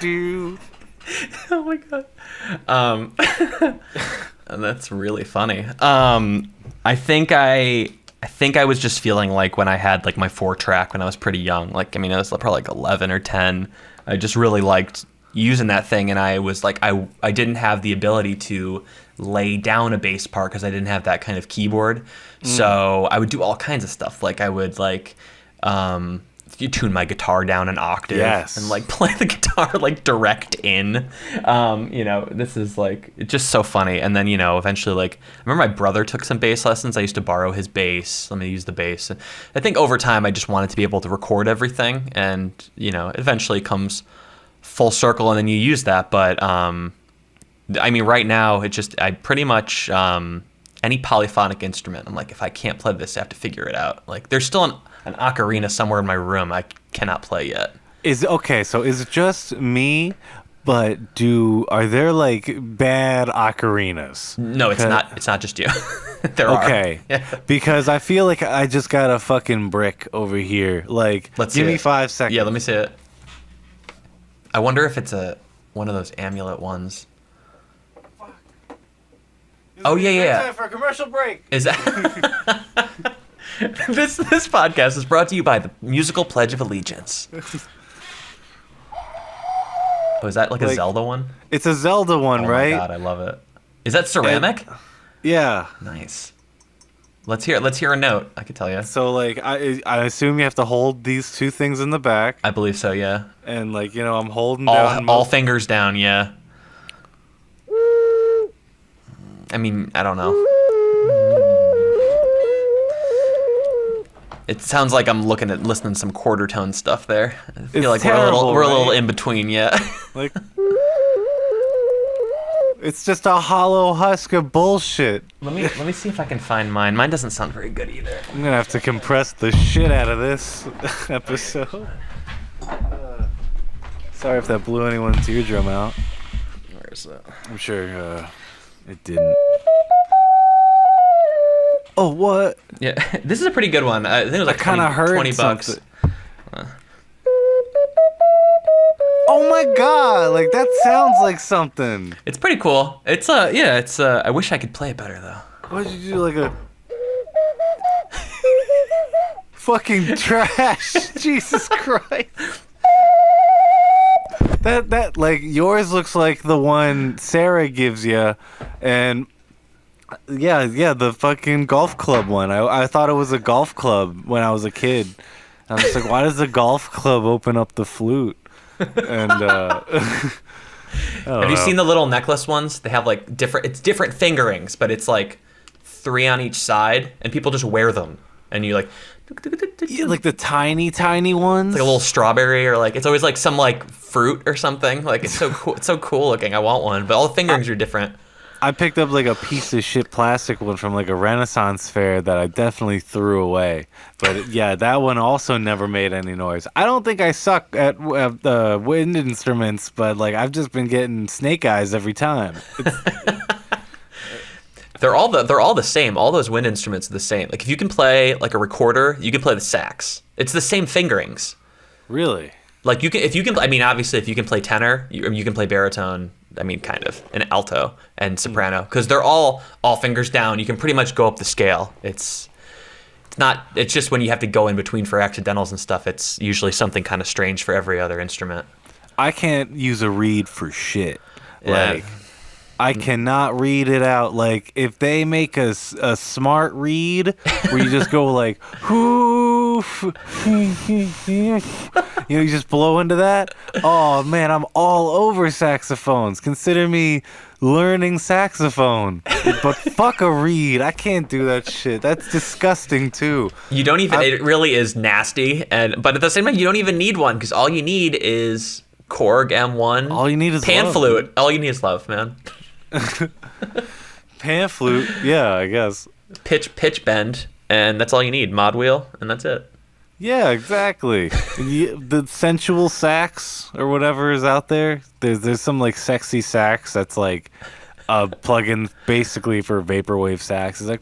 [SPEAKER 1] do.
[SPEAKER 2] Oh my god. That's really funny. I think I was just feeling like when I had like my 4-track when I was pretty young, like, I mean, I was probably like 11 or 10. I just really liked using that thing, and I was like, I didn't have the ability to lay down a bass part because I didn't have that kind of keyboard. So I would do all kinds of stuff. Like I would like you tune my guitar down an octave and like play the guitar like direct in. This is like, it's just so funny. And then, eventually, like, I remember my brother took some bass lessons. I used to borrow his bass. Let me use the bass. And I think over time I just wanted to be able to record everything, and it eventually comes full circle and then you use that. But I mean, right now I pretty much any polyphonic instrument, I'm like, if I can't play this, I have to figure it out. Like, there's still an ocarina somewhere in my room I cannot play yet. So is it just me, but are there like bad ocarinas? No, it's not just you. There are. Okay. Because I feel like I just got a fucking brick over here. Like, give me 5 seconds. Yeah, let me see it. I wonder if it's one of those amulet ones. Oh yeah.
[SPEAKER 1] Time for a commercial break.
[SPEAKER 2] Is that this podcast is brought to you by the musical Pledge of Allegiance. Oh, is that like a Zelda one?
[SPEAKER 1] It's a Zelda one, right?
[SPEAKER 2] Oh my god, I love it. Is that ceramic?
[SPEAKER 1] Yeah.
[SPEAKER 2] Nice. Let's hear a note. I could tell you.
[SPEAKER 1] So like I assume you have to hold these two things in the back.
[SPEAKER 2] I believe so. Yeah.
[SPEAKER 1] And like I'm holding down
[SPEAKER 2] all fingers down. Yeah. I mean, I don't know. It sounds like I'm listening to some quarter tone stuff there. I feel like we're a little in between, yeah.
[SPEAKER 1] Like it's just a hollow husk of bullshit.
[SPEAKER 2] Let me see if I can find mine. Mine doesn't sound very good either.
[SPEAKER 1] I'm gonna have to compress the shit out of this episode. Sorry if that blew anyone's eardrum out.
[SPEAKER 2] Where is that?
[SPEAKER 1] I'm sure it didn't. Oh, what?
[SPEAKER 2] Yeah, this is a pretty good one. I think it was like $20.
[SPEAKER 1] Oh my god! Like that sounds like something.
[SPEAKER 2] It's pretty cool. It's I wish I could play it better though.
[SPEAKER 1] Why'd you do like a fucking trash? Jesus Christ! That like yours looks like the one Sarah gives you, and yeah, the fucking golf club one. I thought it was a golf club when I was a kid. I was like, why does the golf club open up the flute? And
[SPEAKER 2] have you seen the little necklace ones? They have like different fingerings, but it's like 3 on each side, and people just wear them, and you like.
[SPEAKER 1] Yeah, like the tiny ones.
[SPEAKER 2] It's like a little strawberry, or like it's always like some like fruit or something. Like it's so cool. It's so cool looking. I want one, but all the fingerings are different.
[SPEAKER 1] I picked up like a piece of shit plastic one from like a Renaissance fair that I definitely threw away. But yeah, that one also never made any noise. I don't think I suck at wind instruments, but like I've just been getting snake eyes every time.
[SPEAKER 2] They're all the same. All those wind instruments are the same. Like if you can play like a recorder, you can play the sax. It's the same fingerings.
[SPEAKER 1] Really?
[SPEAKER 2] Like if you can. I mean, obviously, if you can play tenor, you can play baritone. I mean, kind of, and alto and soprano, because they're all fingers down. You can pretty much go up the scale. It's not. It's just when you have to go in between for accidentals and stuff. It's usually something kind of strange for every other instrument.
[SPEAKER 1] I can't use a reed for shit.
[SPEAKER 2] Yeah.
[SPEAKER 1] Like I cannot read it out. Like if they make a smart read where you just go like, hoof, you just blow into that. Oh man, I'm all over saxophones. Consider me learning saxophone. But fuck a reed. I can't do that shit. That's disgusting too.
[SPEAKER 2] You don't even. It really is nasty. But at the same time, you don't even need one because all you need is Korg M1.
[SPEAKER 1] All you need is
[SPEAKER 2] pan
[SPEAKER 1] love,
[SPEAKER 2] flute.
[SPEAKER 1] Dude.
[SPEAKER 2] All you need is love, man.
[SPEAKER 1] Pan flute, yeah, I guess.
[SPEAKER 2] Pitch bend, and that's all you need. Mod wheel, and that's it.
[SPEAKER 1] Yeah, exactly. The sensual sax or whatever is out there. There's some like sexy sax that's like a plugin basically for vaporwave sax. It's like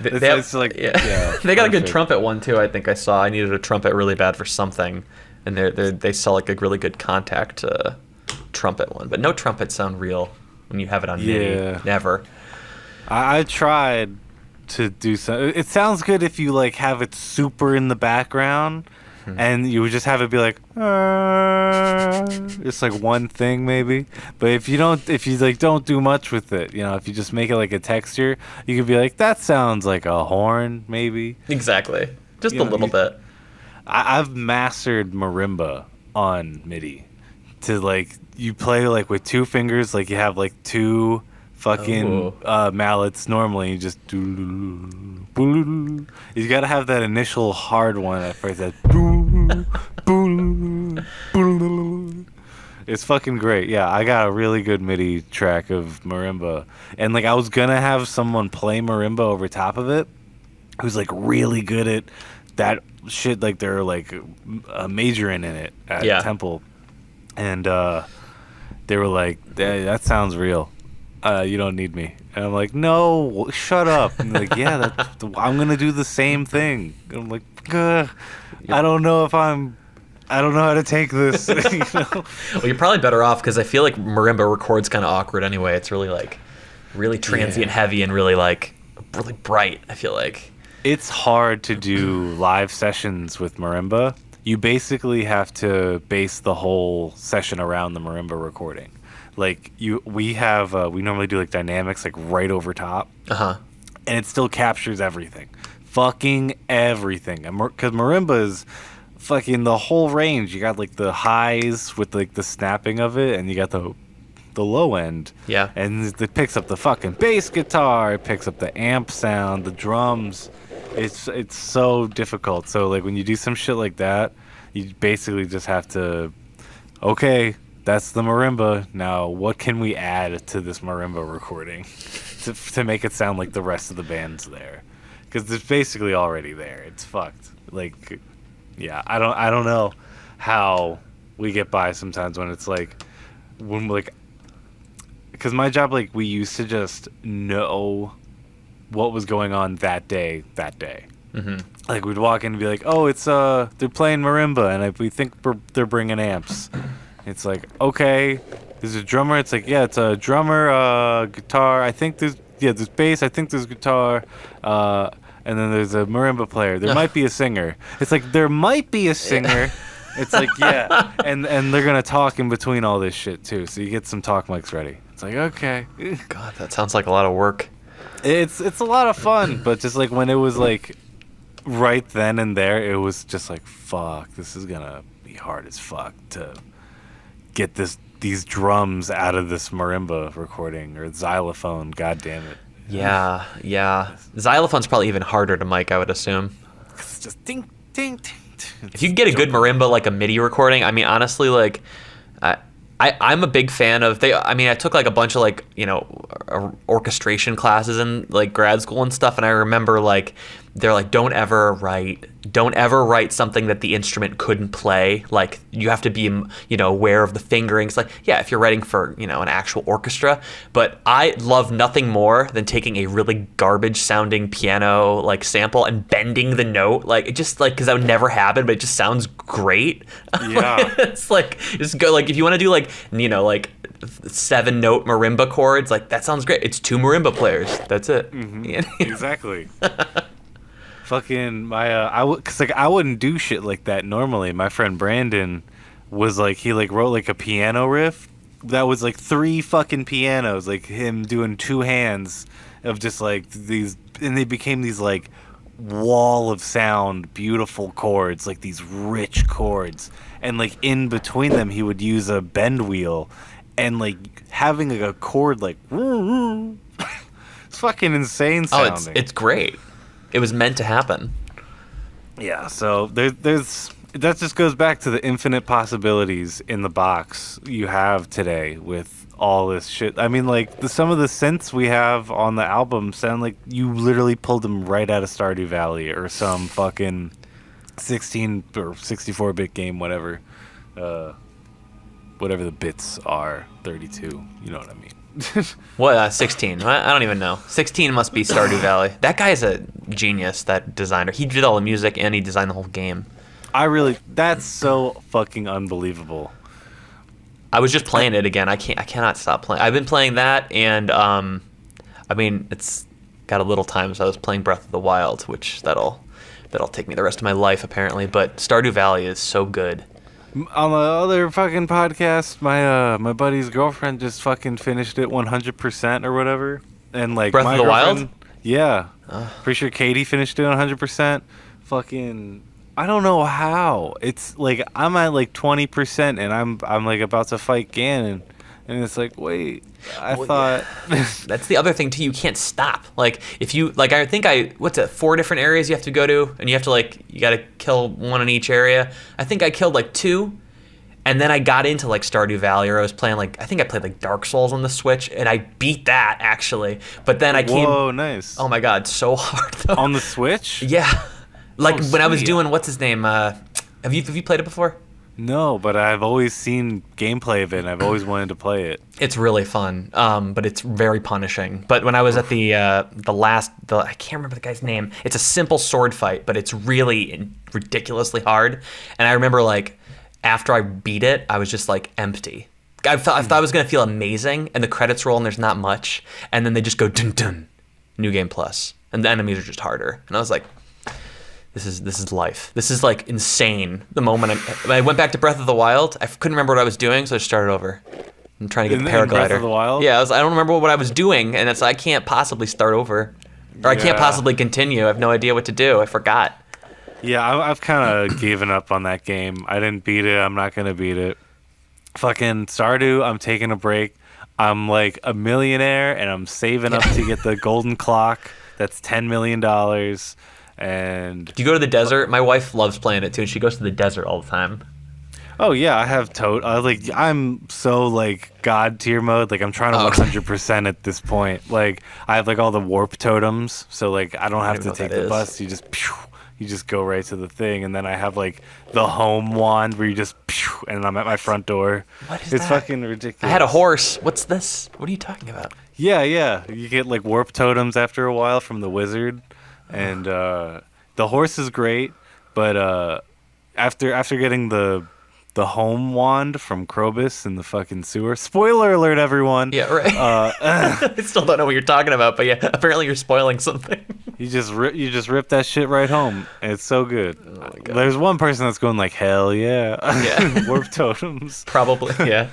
[SPEAKER 1] it's like yeah.
[SPEAKER 2] They got a good trumpet one too. I think I saw. I needed a trumpet really bad for something, and they sell like a really good contact trumpet one. But no trumpets sound real when you have it on MIDI. Never.
[SPEAKER 1] I tried to do something. It sounds good if you like have it super in the background, and you would just have it be like, just like one thing maybe. But if you like don't do much with it, if you just make it like a texture, you could be like, that sounds like a horn maybe.
[SPEAKER 2] Exactly, just a little bit.
[SPEAKER 1] I've mastered marimba on MIDI to like you play like with 2 fingers, like you have like 2 fucking mallets normally. You just do. You gotta have that initial hard one at first. That it's fucking great. Yeah, I got a really good MIDI track of marimba, and like I was gonna have someone play marimba over top of it, who's like really good at that shit. Like they're like majoring in it at Temple, and they were like, that sounds real. You don't need me. And I'm like, no, shut up. And they're like, yeah, I'm going to do the same thing. And I'm like, I don't know if I'm I don't know how to take this.
[SPEAKER 2] Well, you're probably better off because I feel like marimba records kind of awkward anyway. It's really like really transient heavy and really bright, I feel like.
[SPEAKER 1] It's hard to do live sessions with marimba. You basically have to base the whole session around the marimba recording. Like we normally do like dynamics like right over top. And it still captures everything. Fucking everything. Because marimba is fucking the whole range. You got like the highs with like the snapping of it, and you got the low end.
[SPEAKER 2] Yeah.
[SPEAKER 1] And it picks up the fucking bass guitar, it picks up the amp sound, the drums. It's so difficult. So like when you do some shit like that, you basically just have to, okay, that's the marimba. Now what can we add to this marimba recording to make it sound like the rest of the band's there? Because it's basically already there. It's fucked. Like, yeah, I don't know how we get by sometimes when it's like, because my job, like, we used to just know what was going on that day. Like, we'd walk in and be like, oh, it's they're playing marimba, and we think they're bringing amps. It's like, okay, there's a drummer. It's like, yeah, it's a drummer, guitar. I think there's bass. I think there's guitar. And then there's a marimba player. There might be a singer. It's like, there might be a singer. It's like, yeah. And they're going to talk in between all this shit, too. So you get some talk mics ready. It's like, okay.
[SPEAKER 2] God, that sounds like a lot of work.
[SPEAKER 1] It's a lot of fun. But just like when it was like right then and there, it was just like, fuck, this is going to be hard as fuck to get these drums out of this marimba recording or xylophone. God damn it.
[SPEAKER 2] Yeah. Xylophone's probably even harder to mic, I would assume.
[SPEAKER 1] It's just ding, ding, ding.
[SPEAKER 2] If you can get a good marimba, like a MIDI recording, I mean, honestly, like, I'm a big fan of. I took like a bunch of like, orchestration classes in like grad school and stuff, and I remember like they're like, don't ever write something that the instrument couldn't play. Like, you have to be, aware of the fingerings. Like, yeah, if you're writing for, an actual orchestra. But I love nothing more than taking a really garbage sounding piano like sample and bending the note. Like, it just like, because that would never happen, but it just sounds great.
[SPEAKER 1] Yeah.
[SPEAKER 2] It's like, just go, like, if you want to do like, like 7-note marimba chords, like, that sounds great. It's 2 marimba players. That's it.
[SPEAKER 1] Mm-hmm. Exactly. Fucking cause like I wouldn't do shit like that normally. My friend Brandon was like, he like wrote like a piano riff that was like 3 fucking pianos, like him doing 2 hands of just like these, and they became these like wall of sound, beautiful chords, like these rich chords, and like in between them he would use a bend wheel, and like having like a chord like it's fucking insane sounding.
[SPEAKER 2] It's great. It was meant to happen.
[SPEAKER 1] Yeah, so there's that just goes back to the infinite possibilities in the box you have today with all this shit. I mean, like some of the synths we have on the album sound like you literally pulled them right out of Stardew Valley or some fucking 16 or 64-bit game, whatever the bits are, 32. You know what I mean?
[SPEAKER 2] What, 16? I don't even know. 16 must be Stardew Valley. That guy is a genius, that designer. He did all the music and he designed the whole game.
[SPEAKER 1] That's so fucking unbelievable.
[SPEAKER 2] I was just playing it again. I cannot stop playing. I've been playing that, and it's got a little time, so I was playing Breath of the Wild, which that'll take me the rest of my life apparently. But Stardew Valley is so good.
[SPEAKER 1] On the other fucking podcast, my buddy's girlfriend just fucking finished it 100% or whatever, and like
[SPEAKER 2] Breath of the Wild.
[SPEAKER 1] Yeah, pretty sure Katie finished it 100%. Fucking, I don't know how. It's like I'm at like 20%, and I'm like about to fight Ganon, and it's like, wait, I thought.
[SPEAKER 2] That's the other thing too. You can't stop. Like if you like, I think 4 different areas you have to go to, and you have to you got to kill 1 in each area. I think I killed like 2, and then I got into like Stardew Valley, or I was playing I think I played like Dark Souls on the Switch, and I beat that actually. But then I came.
[SPEAKER 1] Whoa, nice.
[SPEAKER 2] Oh my god, so hard though.
[SPEAKER 1] On the Switch?
[SPEAKER 2] Yeah. Like when I was doing what's his name? Have you played it before?
[SPEAKER 1] No, but I've always seen gameplay of it, and I've always wanted to play it.
[SPEAKER 2] It's really fun, but it's very punishing. But when I was at I can't remember the guy's name. It's a simple sword fight, but it's really ridiculously hard. And I remember after I beat it, I was just like empty. I thought I was gonna feel amazing, and the credits roll and there's not much, and then they just go dun dun, new game plus, and the enemies are just harder, and I was like, this is life. This is like insane. The moment I went back to Breath of the Wild, I couldn't remember what I was doing, so I started over. I'm trying to get the paraglider.
[SPEAKER 1] Breath of the Wild?
[SPEAKER 2] Yeah, I don't remember what I was doing, and I can't possibly start over, or I can't possibly continue. I have no idea what to do. I forgot.
[SPEAKER 1] Yeah, I've kind of given up on that game. I didn't beat it. I'm not gonna beat it. Fucking Stardew, I'm taking a break. I'm like a millionaire, and I'm saving up to get the golden clock. That's $10 million. And
[SPEAKER 2] do you go to the desert? My wife loves playing it too, and she goes to the desert all the time.
[SPEAKER 1] Oh yeah, I have I'm so like god tier mode. Like I'm trying to 100% at this point. Like I have like all the warp totems, so like I don't have to take the bus. You just go right to the thing, and then I have like the home wand where you just and I'm at my front door.
[SPEAKER 2] What is
[SPEAKER 1] It's
[SPEAKER 2] that?
[SPEAKER 1] fucking ridiculous.
[SPEAKER 2] I had a horse. What's this? What are you talking about?
[SPEAKER 1] Yeah. You get like warp totems after a while from the wizard, and the horse is great, but after getting the home wand from Krobus in the fucking sewer. Spoiler alert, everyone.
[SPEAKER 2] Yeah, right. I still don't know what you're talking about, but yeah, apparently you're spoiling something.
[SPEAKER 1] You just rip that shit right home. It's so good.
[SPEAKER 2] Oh my God.
[SPEAKER 1] There's one person that's going like, hell yeah.
[SPEAKER 2] Yeah.
[SPEAKER 1] Warp totems.
[SPEAKER 2] Probably, yeah.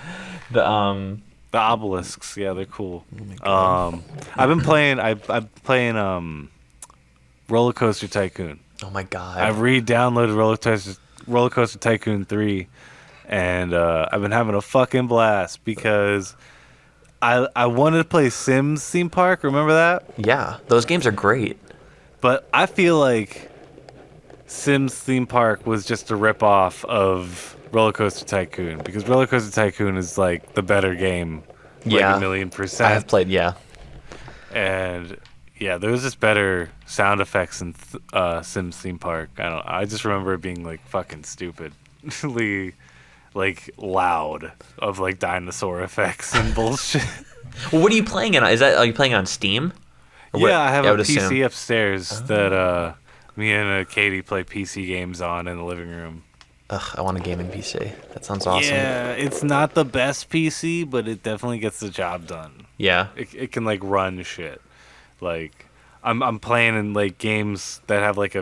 [SPEAKER 1] The obelisks, yeah, they're cool.
[SPEAKER 2] Oh my God.
[SPEAKER 1] I'm playing Roller Coaster Tycoon.
[SPEAKER 2] Oh my God.
[SPEAKER 1] I re-downloaded Roller Coaster Tycoon 3. And I've been having a fucking blast because I wanted to play Sims Theme Park. Remember that?
[SPEAKER 2] Yeah, those games are great.
[SPEAKER 1] But I feel like Sims Theme Park was just a rip-off of Roller Coaster Tycoon because Roller Coaster Tycoon is like the better game.
[SPEAKER 2] Yeah.
[SPEAKER 1] Like 1,000,000%.
[SPEAKER 2] I have played, yeah. And
[SPEAKER 1] yeah, there was just better sound effects in Sims Theme Park. I just remember it being like fucking stupidly like loud of like dinosaur effects and bullshit.
[SPEAKER 2] Well, what are you playing it on? Are you playing it on Steam?
[SPEAKER 1] Yeah, I have a PC upstairs that me and Katie play PC games on in the living room.
[SPEAKER 2] Ugh, I want a gaming PC. That sounds awesome.
[SPEAKER 1] Yeah, it's not the best PC, but it definitely gets the job done.
[SPEAKER 2] Yeah.
[SPEAKER 1] It can like run shit. Like I'm playing in like games that have like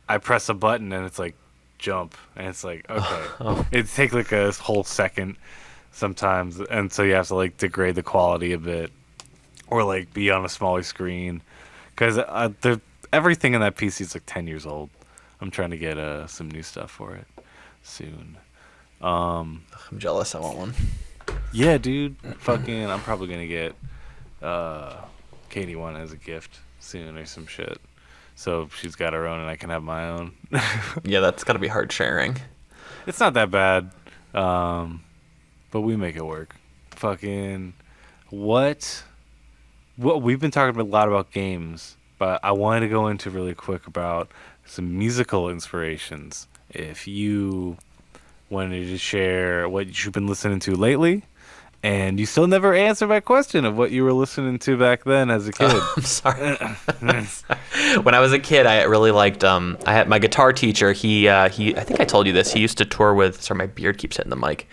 [SPEAKER 1] I press a button and it's like jump, and it's like okay. It takes like a whole second sometimes, and so you have to like degrade the quality a bit or like be on a smaller screen because everything in that PC is like 10 years old. I'm trying to get some new stuff for it soon.
[SPEAKER 2] I'm jealous. I want one.
[SPEAKER 1] Yeah, dude. Fucking I'm probably gonna get Katie one as a gift soon or some shit. So she's got her own and I can have my own.
[SPEAKER 2] Yeah, that's got to be hard sharing.
[SPEAKER 1] It's not that bad. But we make it work. Fucking what we've been talking a lot about games, but I wanted to go into really quick about some musical inspirations. If you wanted to share what you've been listening to lately, and you still never answered my question of what you were listening to back then as a kid.
[SPEAKER 2] I'm sorry. When I was a kid, I really liked. I had my guitar teacher. He. I think I told you this. He used to tour with. Sorry, my beard keeps hitting the mic.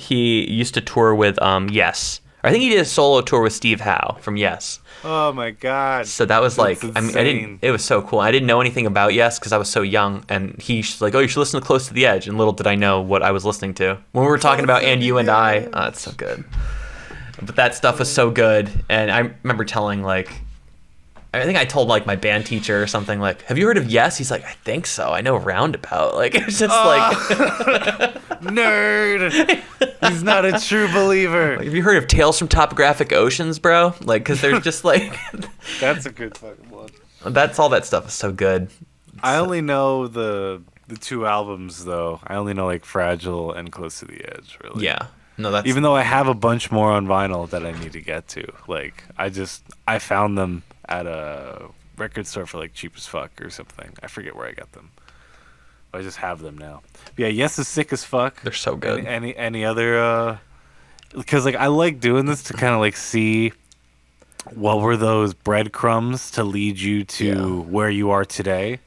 [SPEAKER 2] He used to tour with Yes. I think he did a solo tour with Steve Howe from Yes.
[SPEAKER 1] Oh my God!
[SPEAKER 2] So that was like,
[SPEAKER 1] That's
[SPEAKER 2] I mean, I didn't. It was so cool. I didn't know anything about Yes because I was so young, and he's like, "Oh, you should listen to Close to the Edge." And little did I know what I was listening to when we were talking about "And You and I." Oh, it's so good. But that stuff was so good, and I remember telling like, I think I told like my band teacher or something like, "Have you heard of Yes?" He's like, "I think so. I know Roundabout." Like it's just like
[SPEAKER 1] nerd. He's not a true believer.
[SPEAKER 2] Like, have you heard of Tales from Topographic Oceans, bro? Like, because there's just like
[SPEAKER 1] that's a good fucking one.
[SPEAKER 2] That's all that stuff is so good.
[SPEAKER 1] I only know the two albums though. I only know like Fragile and Close to the Edge. Really.
[SPEAKER 2] Yeah. No, that's
[SPEAKER 1] even though I have a bunch more on vinyl that I need to get to. Like I found them at a record store for like cheap as fuck or something. I forget where I got them. I just have them now. But yeah, Yes is sick as fuck.
[SPEAKER 2] They're so good.
[SPEAKER 1] Any other because like I like doing this to kind of like see what were those breadcrumbs to lead you to where you are today.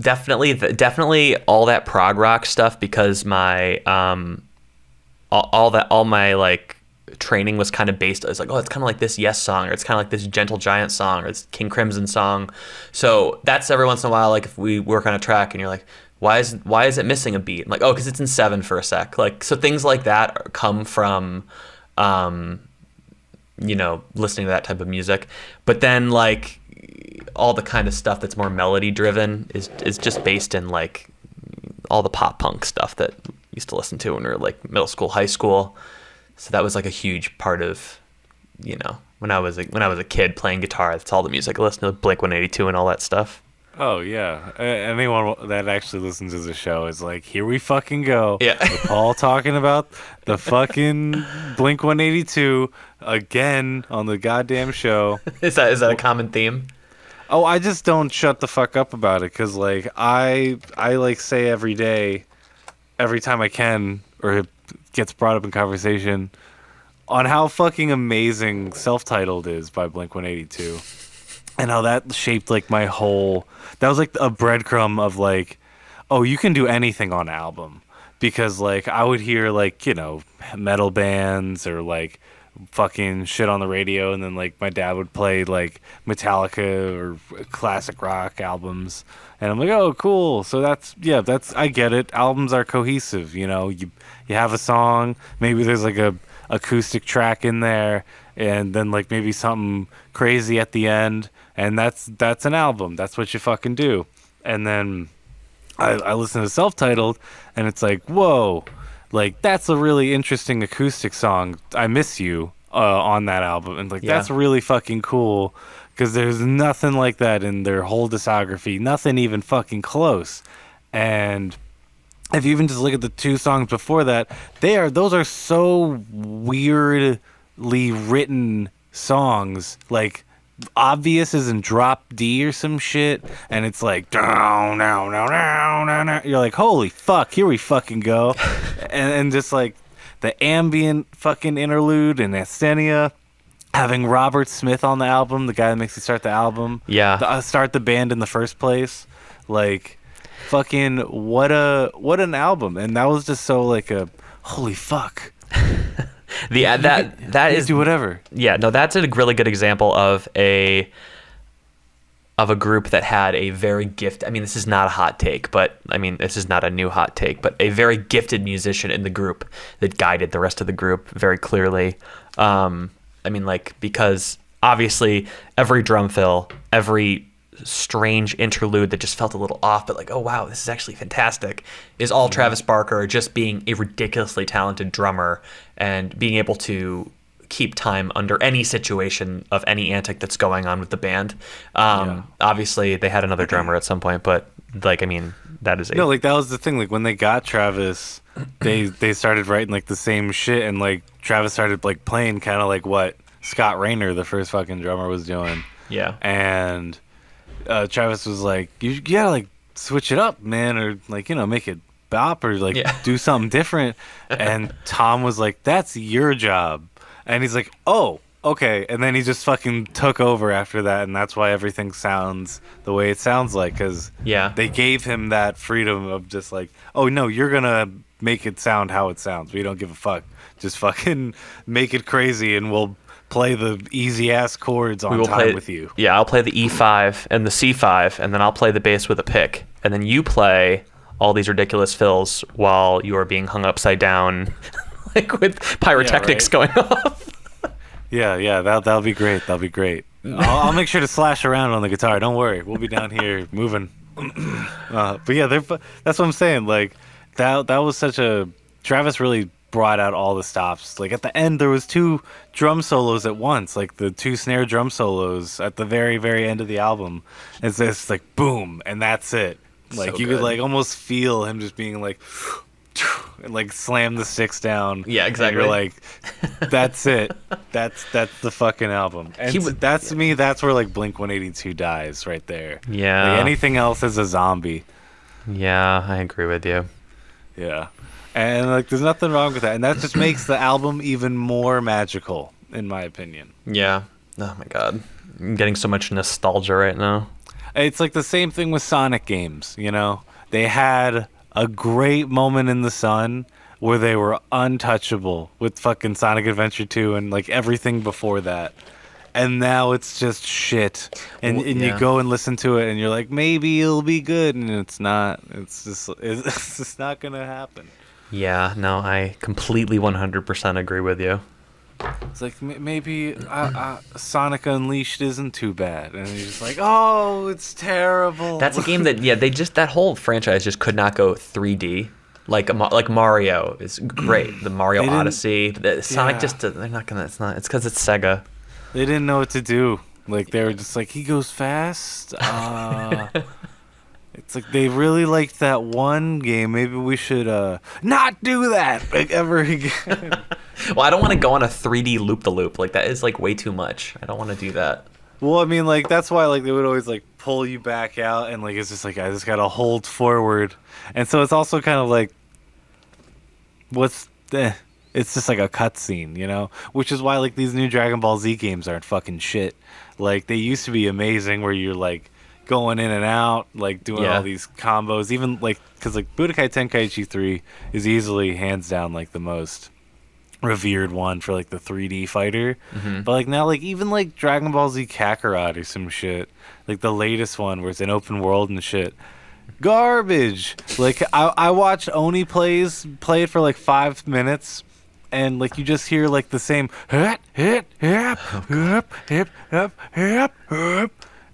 [SPEAKER 2] Definitely all that prog rock stuff, because my all my like training was kind of based. It's like, oh, it's kind of like this Yes song, or it's kind of like this Gentle Giant song, or it's King Crimson song. So that's every once in a while, like if we work on a track and you're like, why is it missing a beat? I'm like, oh, because it's in 7 for a sec. Like, so things like that come from listening to that type of music. But then like all the kind of stuff that's more melody driven is just based in like all the pop punk stuff that we used to listen to when we were like middle school, high school. So that was like a huge part of, when I was a kid playing guitar, that's all the music I listened to, Blink-182 and all that stuff.
[SPEAKER 1] Oh yeah, anyone that actually listens to the show is like, here we fucking go.
[SPEAKER 2] Yeah.
[SPEAKER 1] With Paul talking about the fucking Blink-182 again on the goddamn show.
[SPEAKER 2] Is that a common theme?
[SPEAKER 1] Oh, I just don't shut the fuck up about it, because like I like say every day, every time I can, or it gets brought up in conversation, on how fucking amazing Self-Titled is by Blink-182. And how that shaped like my whole... That was like a breadcrumb of like, oh, you can do anything on an album. Because like I would hear like, metal bands or like fucking shit on the radio, and then like my dad would play like Metallica or classic rock albums, and I'm like, oh, cool. So that's I get it. Albums are cohesive, you have a song, maybe there's like a acoustic track in there, and then like maybe something crazy at the end, and that's an album. That's what you fucking do. And then I listen to Self-Titled, and it's like, whoa, like that's a really interesting acoustic song, I Miss You, on that album. And like, that's really fucking cool, because there's nothing like that in their whole discography, nothing even fucking close. And if you even just look at the 2 songs before that, those are so weirdly written songs. Like, Obvious is in drop D or some shit, and it's like down, down, down, down, down, down. You're like, holy fuck, here we fucking go. and just like the ambient fucking interlude and Asthenia, having Robert Smith on the album, the guy that makes you start the album, start the band in the first place, like fucking what an album. And that was just so like a holy fuck.
[SPEAKER 2] That is
[SPEAKER 1] do whatever.
[SPEAKER 2] Yeah, no, that's a really good example of a group that had a very gifted. I mean, this is not a hot take, but I mean, this is not a new hot take, but a very gifted musician in the group that guided the rest of the group very clearly. I mean, like, because obviously every drum fill, every strange interlude that just felt a little off, but like, oh wow, this is actually fantastic, is all Travis Barker just being a ridiculously talented drummer and being able to keep time under any situation of any antic that's going on with the band. Obviously they had another drummer at some point, but like, I mean, that is
[SPEAKER 1] no, like that was the thing, like when they got Travis, they started writing like the same shit, and like Travis started like playing kind of like what Scott Rayner, the first fucking drummer, was doing. And Travis was like, you gotta like switch it up, man, or like, make it bop, or like do something different. And Tom was like, that's your job. And he's like, oh, okay. And then he just fucking took over after that, and that's why everything sounds the way it sounds like, because they gave him that freedom of just like, oh no, you're gonna make it sound how it sounds. We don't give a fuck. Just fucking make it crazy, and we'll play the easy ass chords on time with you.
[SPEAKER 2] Yeah, I'll play the E5 and the C5, and then I'll play the bass with a pick, and then you play all these ridiculous fills while you are being hung upside down, like with pyrotechnics going off.
[SPEAKER 1] That'll be great. That'll be great. I'll make sure to slash around on the guitar. Don't worry, we'll be down here moving. But yeah, that's what I'm saying. Like that was such a Travis really brought out all the stops. Like at the end, there was 2 drum solos at once, like the 2 snare drum solos at the very, very end of the album. It's just like boom, and that's it. Like so you could like almost feel him just being like, and like slam the sticks down.
[SPEAKER 2] Yeah, exactly.
[SPEAKER 1] And you're like, that's it. That's the fucking album. And to me, that's where like Blink-182 dies right there.
[SPEAKER 2] Yeah.
[SPEAKER 1] Like anything else is a zombie.
[SPEAKER 2] Yeah, I agree with you.
[SPEAKER 1] Yeah. And like, there's nothing wrong with that, and that just makes the album even more magical, in my opinion.
[SPEAKER 2] Yeah. Oh my god, I'm getting so much nostalgia right now.
[SPEAKER 1] It's like the same thing with Sonic games, you know? They had a great moment in the sun where they were untouchable with fucking Sonic Adventure 2 and like everything before that. And now it's just shit. And you go and listen to it and you're like, maybe it'll be good, and it's not. It's just not going to happen.
[SPEAKER 2] Yeah, no, I completely 100% agree with you.
[SPEAKER 1] It's like maybe Sonic Unleashed isn't too bad, and you're just like, oh, it's terrible.
[SPEAKER 2] That's a game that that whole franchise just could not go 3D. Like Mario is great, the Mario Odyssey. Sonic they're not gonna. It's because it's Sega.
[SPEAKER 1] They didn't know what to do. Like they were just like, he goes fast. It's like they really liked that one game. Maybe we should not do that like ever again.
[SPEAKER 2] Well, I don't want to go on a 3D loop-the-loop. Like that is like way too much. I don't want to do that.
[SPEAKER 1] Well, I mean, like that's why like they would always like pull you back out, and like it's just like I just gotta hold forward, and so it's also kind of like it's just like a cutscene, you know? Which is why like these new Dragon Ball Z games aren't fucking shit. Like they used to be amazing, where you're like going in and out, like doing all these combos. Even like because like Budokai Tenkaichi 3 is easily hands down like the most revered one for like the 3D fighter. Mm-hmm. But like now like even like Dragon Ball Z Kakarot or some shit, like the latest one where it's an open world and shit. Garbage. Like I watched Oni play it for like 5 minutes, and like you just hear like the same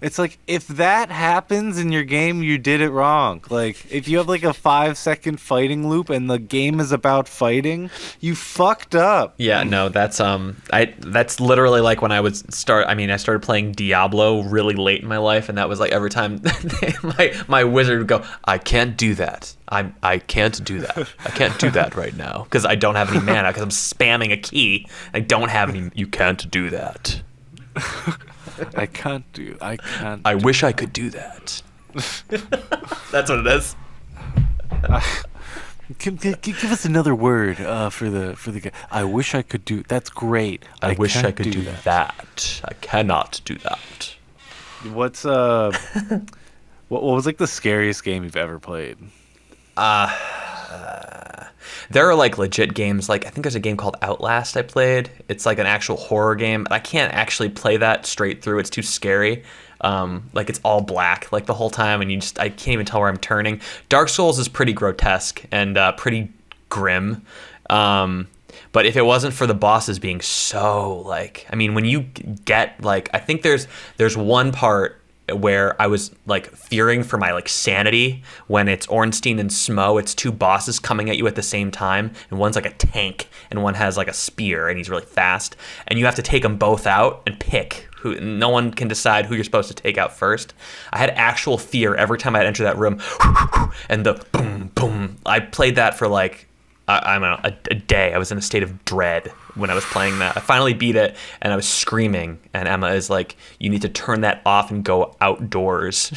[SPEAKER 1] It's like if that happens in your game, you did it wrong. Like if you have like a 5-second fighting loop and the game is about fighting, you fucked up.
[SPEAKER 2] Yeah, no, that's that's literally like when I started playing Diablo really late in my life, and that was like every time my wizard would go, I can't do that. I can't do that. I can't do that right now because I don't have any mana because I'm spamming a key. I don't have any. You can't do that.
[SPEAKER 1] I can't.
[SPEAKER 2] I wish I could do that. That's what it is.
[SPEAKER 1] Give us another word for the guy. I wish I could do. That's great.
[SPEAKER 2] I wish I could do that. I cannot do that.
[SPEAKER 1] What's what was like the scariest game you've ever played?
[SPEAKER 2] There are like legit games, like I think there's a game called Outlast I played. It's like an actual horror game. I can't actually play that straight through. It's too scary. Like it's all black like the whole time, and I can't even tell where I'm turning. Dark Souls is pretty grotesque and pretty grim. But if it wasn't for the bosses being so like, I mean, when you get like, I think there's one part where I was like fearing for my like sanity when it's Ornstein and Smo. It's two bosses coming at you at the same time, and one's like a tank and one has like a spear and he's really fast, and you have to take them both out and pick who. No one can decide who you're supposed to take out first. I had actual fear every time I'd enter that room, and the boom boom. I played that for like I don't know, a day. I was in a state of dread when I was playing that. I finally beat it, and I was screaming, and Emma is like, you need to turn that off and go outdoors.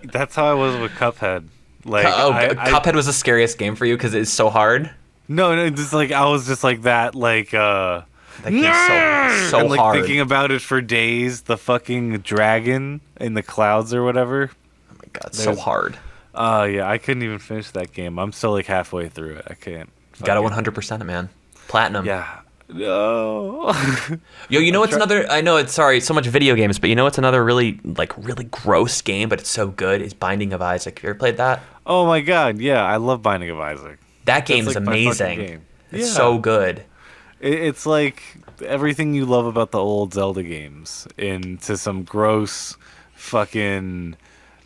[SPEAKER 1] That's how I was with Cuphead. Like,
[SPEAKER 2] Cuphead was the scariest game for you because it's so hard?
[SPEAKER 1] No, just like, I was just like that, like, that
[SPEAKER 2] game's so
[SPEAKER 1] and, like,
[SPEAKER 2] hard.
[SPEAKER 1] thinking about it for days, the fucking dragon in the clouds or whatever.
[SPEAKER 2] Oh my god, so hard.
[SPEAKER 1] Yeah, I couldn't even finish that game. I'm still like halfway through it. I can't.
[SPEAKER 2] You gotta 100% it, man. Platinum.
[SPEAKER 1] Yeah. No.
[SPEAKER 2] Yo, you know what's another? I know it's so much video games, but you know what's another really gross game, but it's so good? Is Binding of Isaac. Have you ever played that?
[SPEAKER 1] Oh my god, yeah, I love Binding of Isaac.
[SPEAKER 2] That game is amazing. Game. It's so good.
[SPEAKER 1] It's like everything you love about the old Zelda games into some gross fucking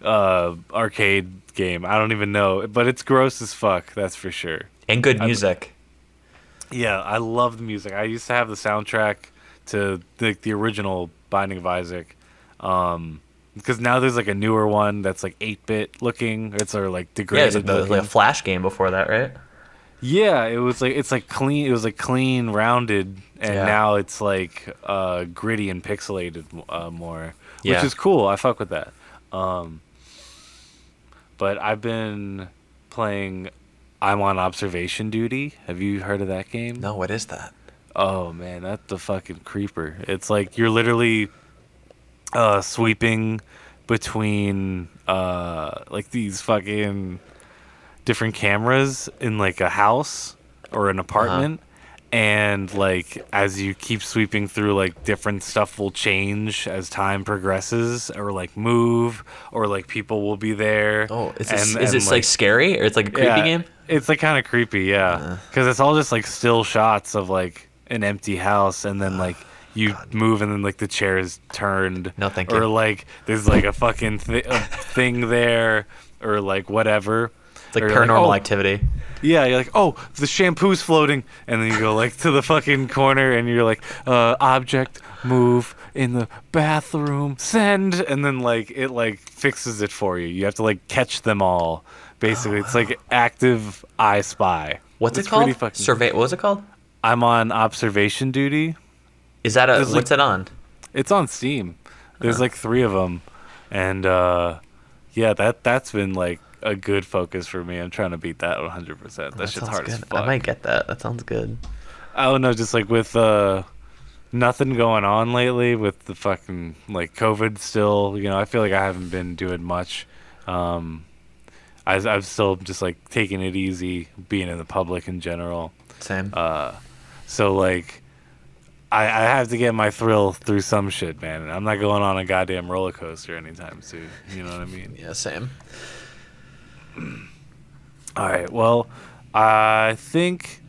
[SPEAKER 1] arcade game. I don't even know, but it's gross as fuck, that's for sure.
[SPEAKER 2] And good music.
[SPEAKER 1] Yeah, I love the music. I used to have the soundtrack to the original Binding of Isaac, because now there's like a newer one that's like 8-bit looking. It's like degraded.
[SPEAKER 2] Yeah, it was like a Flash game before that, right?
[SPEAKER 1] Yeah, it's like clean. It was like clean, rounded, and now it's like gritty and pixelated more, which is cool. I fuck with that. But I've been playing I'm on Observation Duty. Have you heard of that game?
[SPEAKER 2] No, what is that?
[SPEAKER 1] Oh, man, that's the fucking creeper. It's like you're literally sweeping between like these fucking different cameras in like a house or an apartment. And like as you keep sweeping through, like different stuff will change as time progresses, or like move, or like people will be there.
[SPEAKER 2] Oh, is this like scary, or it's like a creepy game?
[SPEAKER 1] It's like kind of creepy, yeah, because it's all just like still shots of like an empty house, and then like you move, and then like the chair is turned.
[SPEAKER 2] No, thank you.
[SPEAKER 1] Or like there's like a fucking thing there, or like whatever.
[SPEAKER 2] It's like paranormal activity.
[SPEAKER 1] Yeah, you're like, oh, the shampoo's floating, and then you go like to the fucking corner, and you're like, object move in the bathroom, send, and then like it like fixes it for you. You have to like catch them all. Basically, it's like active I Spy.
[SPEAKER 2] What's it called? What was it called?
[SPEAKER 1] I'm on observation duty.
[SPEAKER 2] Is that what's it on?
[SPEAKER 1] It's on Steam. There's like 3 of them, and yeah, that's been like a good focus for me. I'm trying to beat that 100%. That shit's hard as fuck.
[SPEAKER 2] I might get that. That sounds good.
[SPEAKER 1] I don't know, just like with nothing going on lately with the fucking like COVID still, you know, I feel like I haven't been doing much. I've still just like taking it easy, being in the public in general.
[SPEAKER 2] Same.
[SPEAKER 1] So like I have to get my thrill through some shit, man. And I'm not going on a goddamn roller coaster anytime soon. You know what I mean?
[SPEAKER 2] Yeah, same.
[SPEAKER 1] All right. Well, I think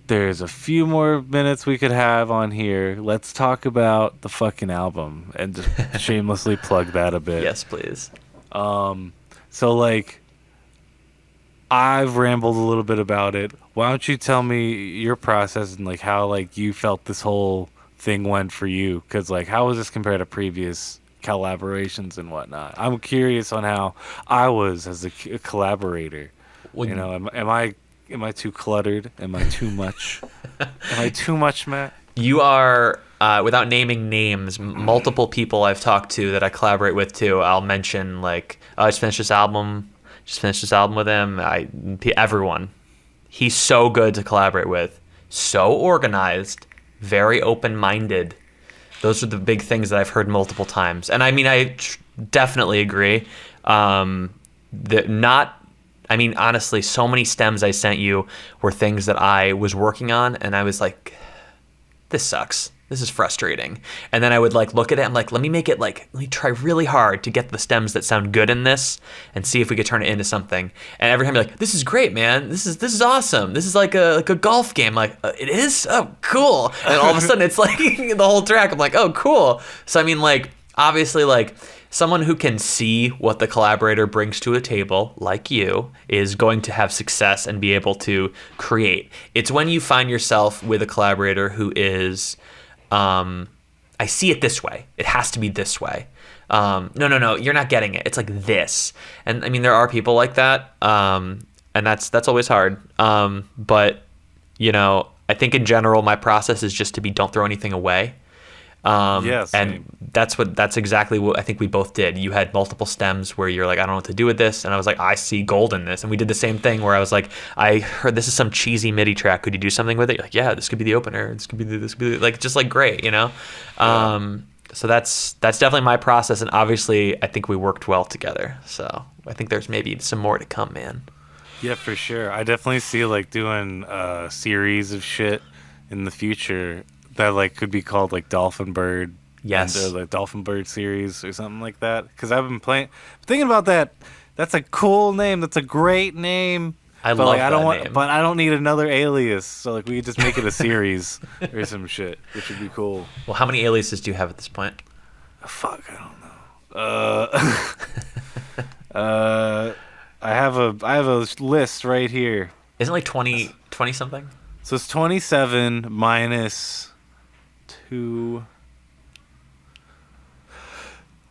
[SPEAKER 1] there's a few more minutes we could have on here. Let's talk about the fucking album and just shamelessly plug that a bit.
[SPEAKER 2] Yes, please.
[SPEAKER 1] So like I've rambled a little bit about it. Why don't you tell me your process and like how like you felt this whole thing went for you? Because like how was this compared to previous collaborations and whatnot? I'm curious on how I was as a collaborator. Well, you know, am I too cluttered? Am I too much? Am I too much, Matt?
[SPEAKER 2] You are, without naming names, multiple people I've talked to that I collaborate with too. I'll mention like, oh, I just finished this album with him. Everyone. He's so good to collaborate with. So organized, very open-minded. Those are the big things that I've heard multiple times. And I mean, I definitely agree. Honestly, so many stems I sent you were things that I was working on, and I was like, this sucks. This is frustrating. And then I would like look at it, I'm like, let me try really hard to get the stems that sound good in this and see if we could turn it into something. And every time you're like, this is great, man. This is awesome. This is like a golf game. Like, it is? Oh, cool. And all of a sudden it's like the whole track. I'm like, oh, cool. So I mean, like, obviously, like, someone who can see what the collaborator brings to a table, like you, is going to have success and be able to create. It's when you find yourself with a collaborator who is, I see it this way. It has to be this way. No, you're not getting it. It's like this. And I mean, there are people like that, and that's always hard. But you know, I think in general, my process is just to don't throw anything away.
[SPEAKER 1] Yes,
[SPEAKER 2] and that's exactly what I think we both did. You had multiple stems where you're like, I don't know what to do with this, and I was like, I see gold in this. And we did the same thing where I was like, I heard this is some cheesy MIDI track. Could you do something with it? You're like, yeah, this could be the opener. This could be like just like great, you know. So that's definitely my process, and obviously I think we worked well together. So I think there's maybe some more to come, man.
[SPEAKER 1] Yeah, for sure. I definitely see like doing a series of shit in the future that like could be called like Dolphin Bird.
[SPEAKER 2] Yes.
[SPEAKER 1] And, the Dolphin Bird series or something like that. Because I've been thinking about that. That's a cool name. That's a great name.
[SPEAKER 2] I love that name.
[SPEAKER 1] But I don't need another alias. So like we could just make it a series or some shit, which would be cool.
[SPEAKER 2] Well, how many aliases do you have at this point?
[SPEAKER 1] Fuck, I don't know. I have a list right here.
[SPEAKER 2] Isn't it like 20 something?
[SPEAKER 1] So it's 27 minus 2,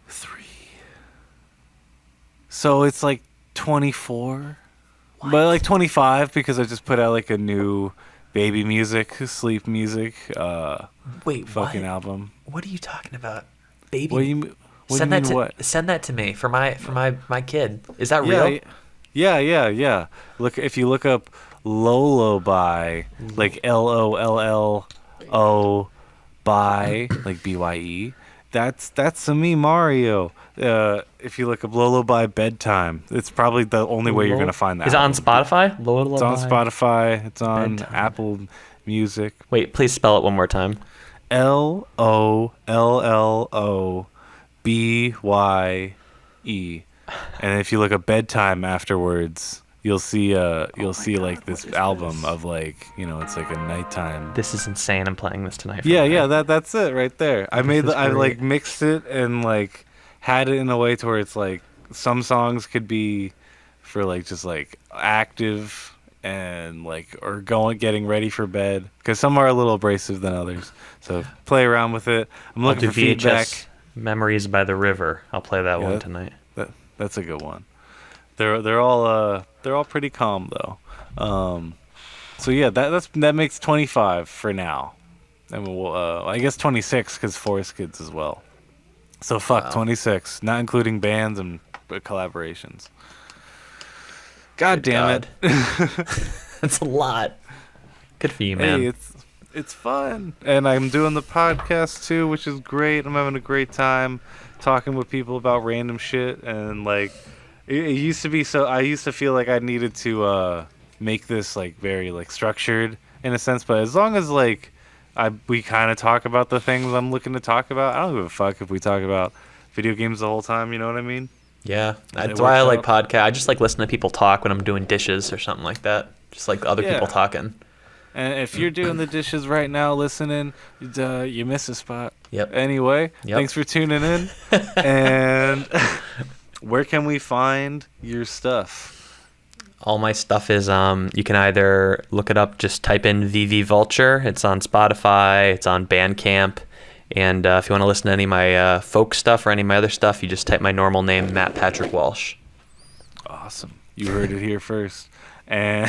[SPEAKER 1] 3. So it's like 24. What? But like 25 because I just put out like a new baby music, sleep music fucking album.
[SPEAKER 2] What are you talking about? Baby.
[SPEAKER 1] What do you mean what?
[SPEAKER 2] Send that to me for my kid. Is that real?
[SPEAKER 1] Yeah. Look, if you look up Lolo by like LOLLO by like BYE, That's a me Mario. If you look up Lullaby Bedtime, it's probably the only way you're gonna find that.
[SPEAKER 2] Is it on Spotify? Lullaby.
[SPEAKER 1] It's on Spotify. It's on
[SPEAKER 2] Bedtime.
[SPEAKER 1] Apple Music.
[SPEAKER 2] Wait, please spell it one more time.
[SPEAKER 1] LOLLOBYE. And if you look up Bedtime afterwards, you'll see like this album of like, it's like a nighttime.
[SPEAKER 2] This is insane. I'm playing this tonight.
[SPEAKER 1] Yeah, that's it right there. I like mixed it and like had it in a way to where it's like some songs could be for like just like active and like or getting ready for bed, because some are a little abrasive than others. So play around with it. I'm looking for feedback.
[SPEAKER 2] Memories by the River. I'll play that one tonight.
[SPEAKER 1] That's a good one. They're all pretty calm though. So yeah, that makes 25 for now, and we'll I guess 26 because Forest Kids as well. So fuck 26, not including bands and collaborations. God damn it.
[SPEAKER 2] That's a lot. Good for you, man.
[SPEAKER 1] Hey, it's fun, and I'm doing the podcast too, which is great. I'm having a great time talking with people about random shit, and like it used to be so I used to feel like I needed to make this like very like structured in a sense, but as long as like we kind of talk about the things I'm looking to talk about, I don't give a fuck if we talk about video games the whole time, you know what I mean?
[SPEAKER 2] Yeah, that's why I like podcasts. I just like listening to people talk when I'm doing dishes or something like that, just like other people talking.
[SPEAKER 1] And if you're doing the dishes right now, listening, you miss a spot.
[SPEAKER 2] Yep.
[SPEAKER 1] Anyway, thanks for tuning in. And where can we find your stuff?
[SPEAKER 2] All my stuff is you can either look it up, just type in Vivi Vulture. It's on Spotify. It's on Bandcamp. And if you want to listen to any of my folk stuff or any of my other stuff, you just type my normal name, Matt Patrick Walsh.
[SPEAKER 1] Awesome. You heard it here first. And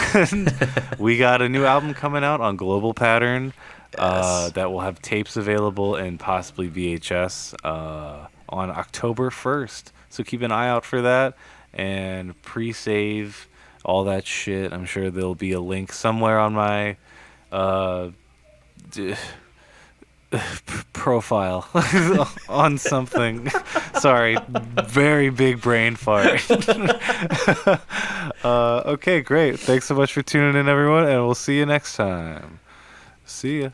[SPEAKER 1] we got a new album coming out on Global Pattern that will have tapes available and possibly VHS on October 1st. So keep an eye out for that and pre-save all that shit. I'm sure there'll be a link somewhere on my profile on something. Sorry, very big brain fart. Okay, great. Thanks so much for tuning in, everyone, and we'll see you next time. See ya.